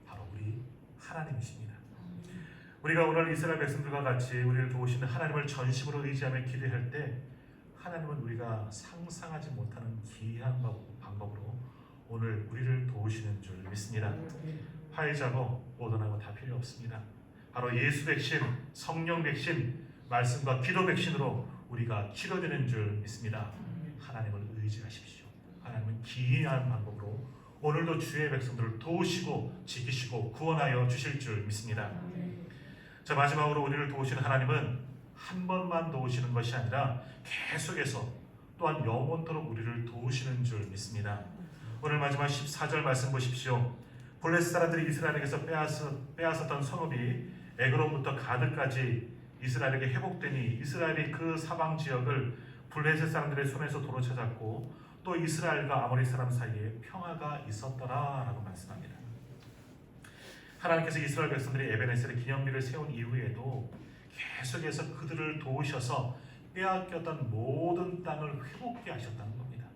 바로 우리 하나님이십니다. 우리가 오늘 이스라엘 백성들과 같이 우리를 도우시는 하나님을 전심으로 의지하며 기도할 때 하나님은 우리가 상상하지 못하는 기이한 방법으로 오늘 우리를 도우시는 줄 믿습니다. 화이자고 모던하고 다 필요 없습니다. 바로 예수 백신, 성령 백신, 말씀과 기도 백신으로 우리가 치료되는 줄 믿습니다. 하나님을 의지하십시오. 하나님은 기이한 방법으로 오늘도 주의 백성들을 도우시고 지키시고 구원하여 주실 줄 믿습니다. 자, 마지막으로 우리를 도우시는 하나님은 한 번만 도우시는 것이 아니라 계속해서 또한 영원토록 우리를 도우시는 줄 믿습니다. 오늘 마지막 14절 말씀 보십시오. 블레셋 사람들이 이스라엘에게서 빼앗았던 성읍이 에그론부터 가드까지 이스라엘에게 회복되니 이스라엘이 그 사방 지역을 블레셋 사람들의 손에서 도로 찾았고 또 이스라엘과 아모리 사람 사이에 평화가 있었더라 라고 말씀합니다. 하나님께서 이스라엘 백성들이 에베네셀의 기념비를 세운 이후에도 계속해서 그들을 도우셔서 빼앗겼던 모든 땅을 회복케 하셨다는 겁니다.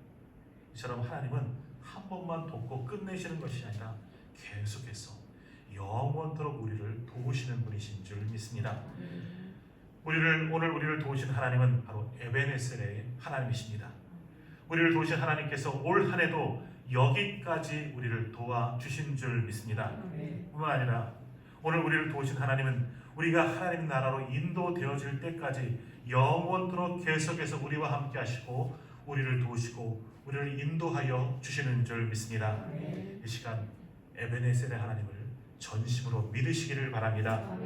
이처럼 하나님은 한 번만 돕고 끝내시는 것이 아니라 계속해서 영원토록 우리를 도우시는 분이신 줄 믿습니다. 오늘 우리를 도우신 하나님은 바로 에베네셀의 하나님이십니다. 우리를 도우신 하나님께서 올 한 해도 여기까지 우리를 도와주신 줄 믿습니다. 뿐만 아니라 오늘 우리를 도우신 하나님은 우리가 하나님 나라로 인도되어질 때까지 영원토록 계속해서 우리와 함께 하시고 우리를 도우시고 우리를 인도하여 주시는 줄 믿습니다. 이 시간 에베네셀의 하나님을 전심으로 믿으시기를 바랍니다.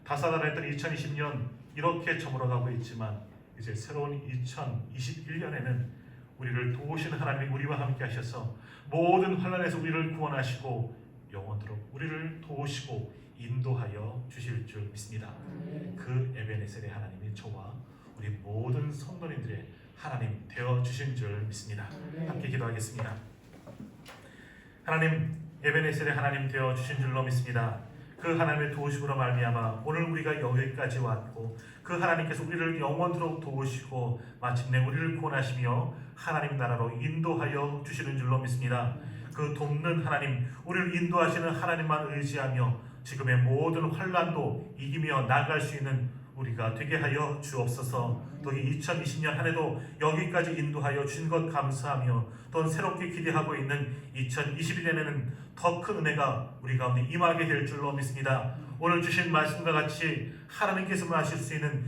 다사다난했던 2020년 이렇게 저물어가고 있지만 이제 새로운 2021년에는 우리를 도우시는 하나님이 우리와 함께 하셔서 모든 환난에서 우리를 구원하시고 영원토록 우리를 도우시고 인도하여 주실 줄 믿습니다. 그 에베네셀의 하나님이 저와 우리 모든 성도님들의 하나님 되어 주신 줄 믿습니다. 함께 기도하겠습니다. 하나님, 에베네셀의 하나님 되어 주신 줄로 믿습니다. 그 하나님의 도우심으로 말미암아 오늘 우리가 여기까지 왔고 그 하나님께서 우리를 영원토록 도우시고 마침내 우리를 구원하시며 하나님 나라로 인도하여 주시는 줄로 믿습니다. 그 돕는 하나님, 우리를 인도하시는 하나님만 의지하며 지금의 모든 환난도 이기며 나아갈 수 있는 우리가 되게 하여 주옵소서. 또 2020년 한 해도 여기까지 인도하여 주신 것 감사하며 또 새롭게 기대하고 있는 2021년에는 더 큰 은혜가 우리 가운데 임하게 될 줄로 믿습니다. 오늘 주신 말씀과 같이 하나님께서만 하실 수 있는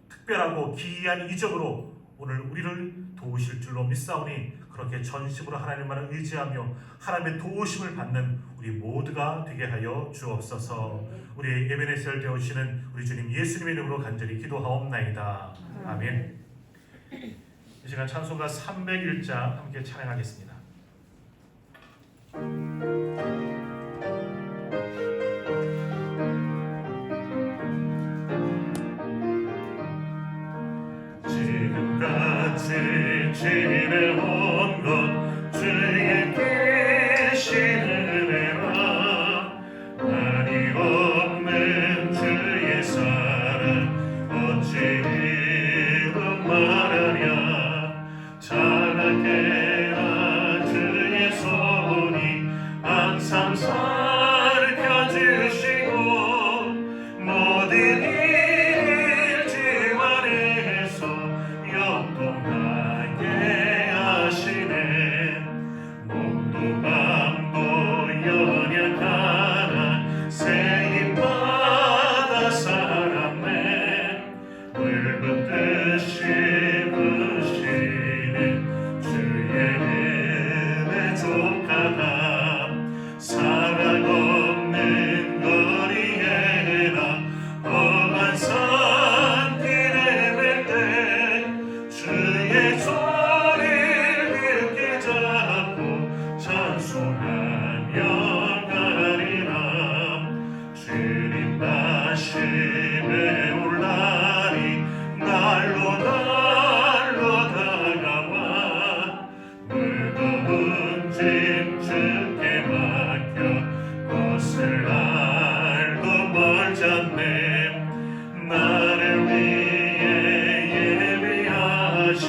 특별하고 기이한 이적으로 오늘 우리를 도우실 줄로 믿사오니 그렇게 전심으로 하나님만을 의지하며 하나님의 도우심을 받는 우리 모두가 되게 하여 주옵소서. 우리 에베네셀 되어주시는 우리 주님 예수님의 이름으로 간절히 기도하옵나이다. 아멘. 이 시간 찬송가 301장 함께 찬양하겠습니다. 지내온 것 주의 계신 은혜라 한이 없는 주의 사랑 어찌 이루 말하랴 자나깨나 주의 손이 항상 살펴주시고 모든 일 지원해서 영통하게 하시네 몸도 마음도 연약하나 세임받아 살았네 붉은 뜻이 부시는 주의 은혜 족하다 사랑 없는 거리에나 험한 산길에 뵐때 주의 소리를 듣게 잡고 찬송하며 가리라 주님 다심에 올라리 날로 다가와 무거운 짐 주께 맡겨 벗을 날도 멀잖네 나를 위해 예비하신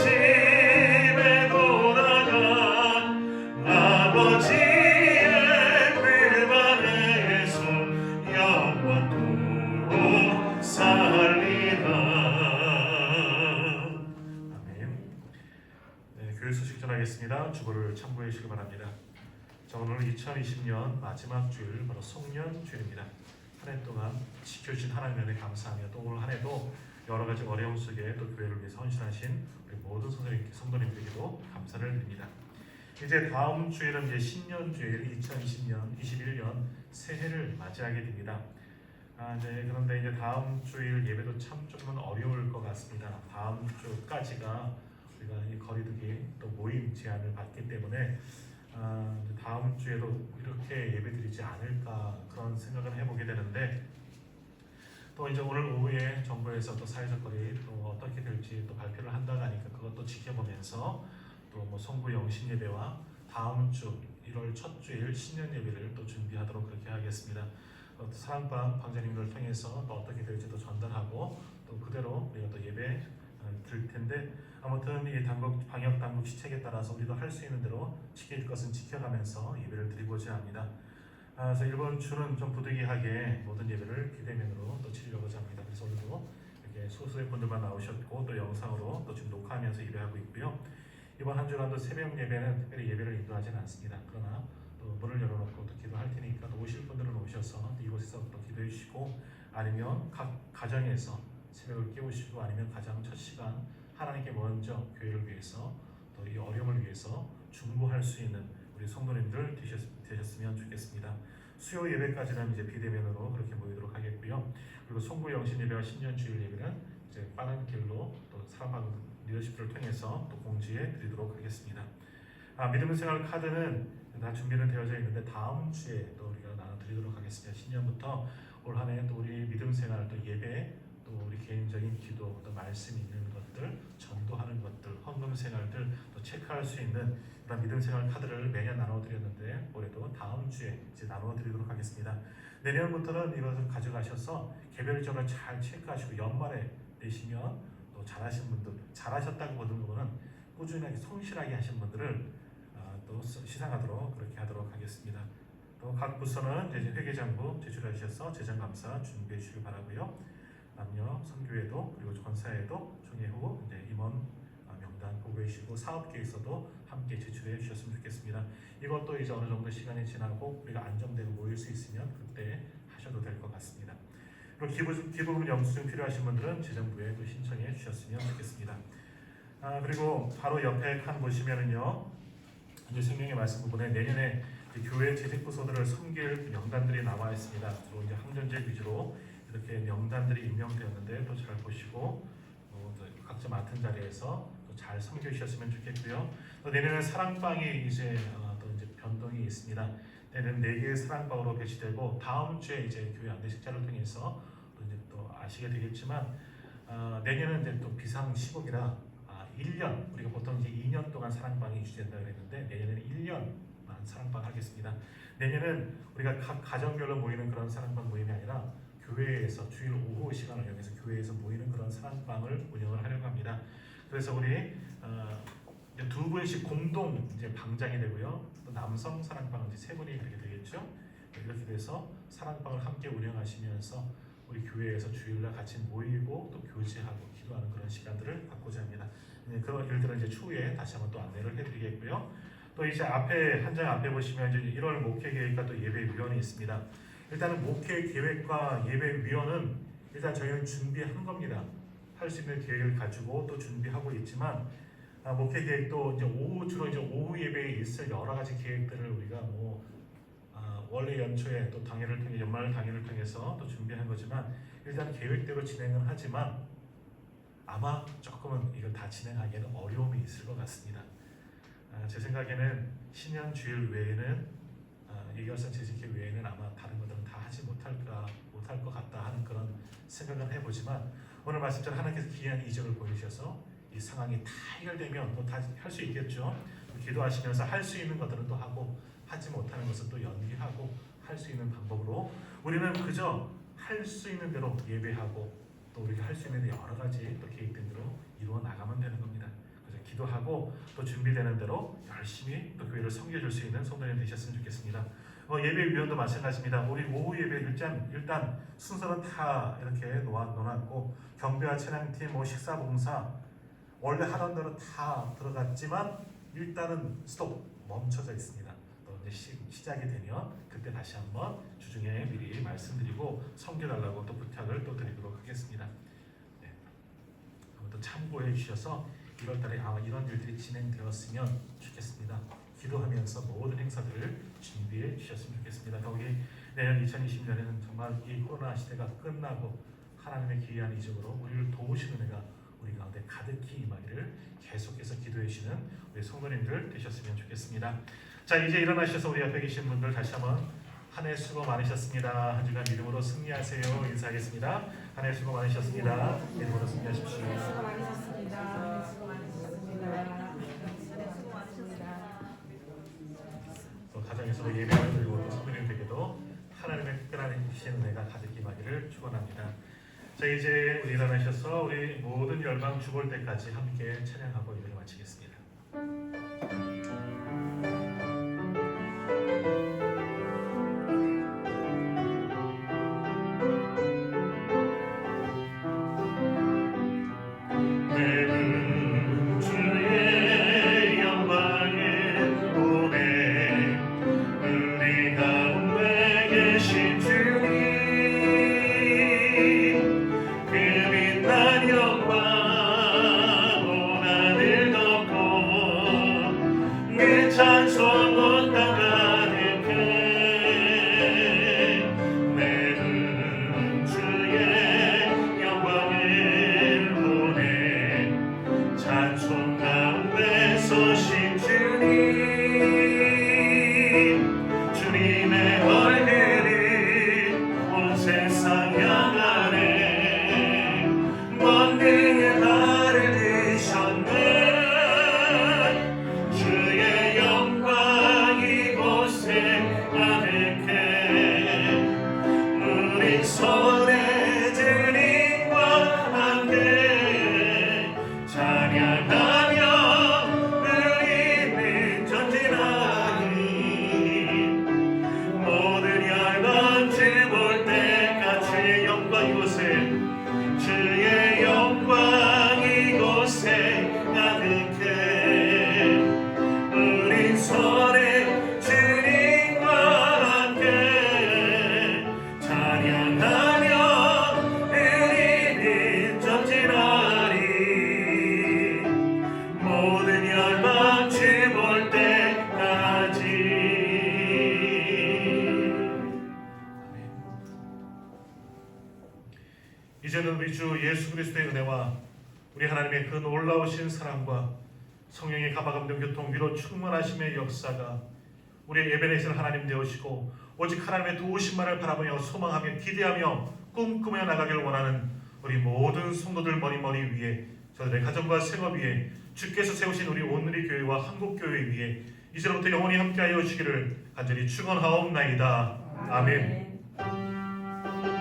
모양집에 돌아가 아버지의 품 안에서 영원토록 살리라. 아멘. 네, 교회 소식 전하겠습니다. 주보를 참고해 주시기 바랍니다. 자, 오늘 2020년 마지막 주일 바로 송년 주일입니다. 한 해 동안 지켜주신 하나님의 은혜 감사하며 또 올 한 해도 여러 가지 어려움 속에 또 교회를 위해서 헌신하신 우리 모든 성도님들에게도 감사를 드립니다. 이제 다음 주일은 이제 신년 주일 2020년 21년 새해를 맞이하게 됩니다. 네, 그런데 이제 다음 주일 예배도 참 조금은 어려울 것 같습니다. 다음 주까지가 우리가 이 거리두기 또 모임 제한을 받기 때문에 다음 주에도 이렇게 예배드리지 않을까 그런 생각을 해보게 되는데 또 이제 오늘 오후에 정부에서 또 사회적 거리 또 어떻게 될지 또 발표를 한다고 하니까 그것도 지켜보면서 또 뭐 성부 영신 예배와 다음 주 1월 첫 주일 신년 예배를 또 준비하도록 그렇게 하겠습니다. 사랑방 방자님들 통해서 또 어떻게 될지도 전달하고 또 그대로 우리가 또 예배 드릴 텐데 아무튼 이 방역 당국 시책에 따라서 우리도 할 수 있는 대로 지킬 것은 지켜가면서 예배를 드리고자 합니다. 그래서 이번 주는 좀 부득이하게 모든 예배를 비대면으로 또 치르려고 합니다. 그래서 오늘도 이렇게 소수의 분들만 나오셨고 또 영상으로 또 지금 녹화하면서 예배하고 있고요. 이번 한 주간도 새벽 예배는 특별히 예배를 인도하지는 않습니다. 그러나 또 문을 열어놓고 또 기도할 테니까 또 오실 분들은 오셔서 이곳에서 또 기도해 주시고 아니면 각 가정에서 새벽을 깨우시고 아니면 가장 첫 시간 하나님께 먼저 교회를 위해서 또 이 어려움을 위해서 중보할 수 있는 우리 성도님들 되셨으면 좋겠습니다. 수요 예배까지는 이제 비대면으로 그렇게 모이도록 하겠고요. 그리고 송구 영신 예배와 신년 주일 예배는 이제 빠른 길로 또 사랑방 리더십들을 통해서 또 공지해 드리도록 하겠습니다. 믿음의 생활 카드는 다 준비는 되어져 있는데 다음 주에 또 우리가 나눠드리도록 하겠습니다. 신년부터 올 한 해 또 우리 믿음 생활 또 예배 또 우리 개인적인 기도 또 말씀 있는 것들 전도하는 것들 헌금 생활들 또 체크할 수 있는 그런 믿음 생활 카드를 매년 나눠드렸는데 올해도 다음 주에 이제 나눠드리도록 하겠습니다. 내년부터는 이것을 가져가셔서 개별적으로 잘 체크하시고 연말에 내시면 또 잘하신 분들 잘하셨다고 보는 거는 꾸준하게 성실하게 하신 분들을 또 시상하도록 그렇게 하도록 하겠습니다. 또 각 부서는 이제 회계장부 제출해 주셔서 재정감사 준비해 주시기 바라고요. 남녀 선교회도 그리고 권사회도 총회 후 이제 임원 명단 보고해 주시고 사업계에서도 함께 제출해 주셨으면 좋겠습니다. 이것도 이제 어느 정도 시간이 지나고 우리가 안정되고 모일 수 있으면 그때 하셔도 될 것 같습니다. 그리고 기부금 영수증 필요하신 분들은 재정부에 또 신청해 주셨으면 좋겠습니다. 그리고 바로 옆에 칸 보시면은요, 이제 생명의 말씀 부분에 내년에 교회 재직부서들을 섬길 명단들이 나와 있습니다. 주로 이제 항전제 위주로 이렇게 명단들이 임명되었는데 또 잘 보시고 각자 맡은 자리에서 또 잘 섬겨주셨으면 좋겠고요. 또 내년에 사랑방이 이제 또 이제 변동이 있습니다. 내년 4개의 사랑방으로 배치되고 다음 주에 이제 교회 안내식자를 통해서 또 이제 또 아시게 되겠지만 내년은 이제 또 비상 시국이라 1년, 우리가 보통 이제 2년 동안 사랑방이 유지된다 그랬는데 내년에는 1년만 사랑방 하겠습니다. 내년은 우리가 각 가정별로 모이는 그런 사랑방 모임이 아니라 교회에서 주일 오후 시간을 이용해서 교회에서 모이는 그런 사랑방을 운영을 하려고 합니다. 그래서 우리 이제 두 분씩 공동 이제 방장이 되고요. 또 남성 사랑방은 이제 세 분이 이렇게 되겠죠. 이렇게 돼서 사랑방을 함께 운영하시면서 우리 교회에서 주일날 같이 모이고 또 교제하고 기도하는 그런 시간들을 갖고자 합니다. 그런 일들은 이제 추후에 다시 한번 또 안내를 해드리겠고요. 또 이제 앞에 한 장 앞에 보시면 이제 1월 목회 계획과 또 예배 위원이 있습니다. 일단은 목회 계획과 예배 위원은 일단 저희는 준비한 겁니다. 할 수 있는 계획을 가지고 또 준비하고 있지만 목회 계획도 이제 주로 이제 오후 예배에 있을 여러 가지 계획들을 우리가 원래 연초에 또 당일을 통해 연말 당일을 통해서 또 준비한 거지만 일단 계획대로 진행은 하지만 아마 조금은 이걸 다 진행하기에는 어려움이 있을 것 같습니다. 제 생각에는 신년 주일 외에는 예결산 재직회 외에는 아마 다른 것들은 다 하지 못할 것 같다 하는 그런 생각은 해보지만 오늘 말씀처럼 하나님께서 귀한 이적을 보여주셔서 이 상황이 다 해결되면 또 다 할 수 있겠죠. 기도하시면서 할 수 있는 것들은 또 하고 하지 못하는 것은 또 연기하고 할 수 있는 방법으로 우리는 그저 할 수 있는 대로 예배하고 또 우리가 할 수 있는 여러 가지 또 계획된 대로 이루어 나가면 되는 겁니다. 그래서 기도하고 또 준비되는 대로 열심히 또 교회를 섬겨줄 수 있는 성도님 되셨으면 좋겠습니다. 예배 위원도 마찬가지입니다. 우리 오후 예배 일단 순서는 다 이렇게 놓았고 경배와 찬양팀, 식사 봉사 원래 하던 대로 다 들어갔지만 일단은 스톱 멈춰져 있습니다. 또 이제 시작이 되면 그때 다시 한번 주중에 미리 말씀드리고 섬겨달라고 또 부탁을 또 드리도록 하겠습니다. 네. 아무튼 참고해 주셔서 1월달에 아마 이런 일들이 진행되었으면 좋겠습니다. 기도하면서 모든 행사들을 준비해 주셨으면 좋겠습니다. 더욱이 내년 2020년에는 정말 이 코로나 시대가 끝나고 하나님의 귀한 이적으로 우리를 도우시는 은혜가 우리 가운데 가득히 임하기를 계속해서 기도해 주시는 우리 성도님들 되셨으면 좋겠습니다. 자, 이제 일어나셔서 우리 앞에 계신 분들 다시 한번 한 해 수고 많으셨습니다. 한 주간 믿음으로 승리하세요. 인사하겠습니다. 한 해 수고 많으셨습니다. 믿음으로 승리하십시오. 수고 많으셨습니다. 수고 많으셨습니다. 또 가정에서 예배를 드리고 또 성도님들에게도 하나님의 특별한 주신 은혜가 가득히 임하기를 축원합니다. 자, 이제 우리 일어나셔서 우리 모든 열방 죽을 때까지 함께 찬양하고 예배를 마치겠습니다. 이제는 우리 주 예수 그리스도의 은혜와 우리 하나님의 그 놀라우신 사랑과 성령의 가마감동 교통 위로 충만하심의 역사가 우리의 예배내신 하나님 되오시고 오직 하나님의 도우심만을 바라보며 소망하며 기대하며 꿈꾸며 나가기를 원하는 우리 모든 성도들 머리 위에 저들의 가정과 생업 위에 주께서 세우신 우리 온누리 교회와 한국교회 위에 이제로부터 영원히 함께하여 주시기를 간절히 축원하옵나이다. 아멘.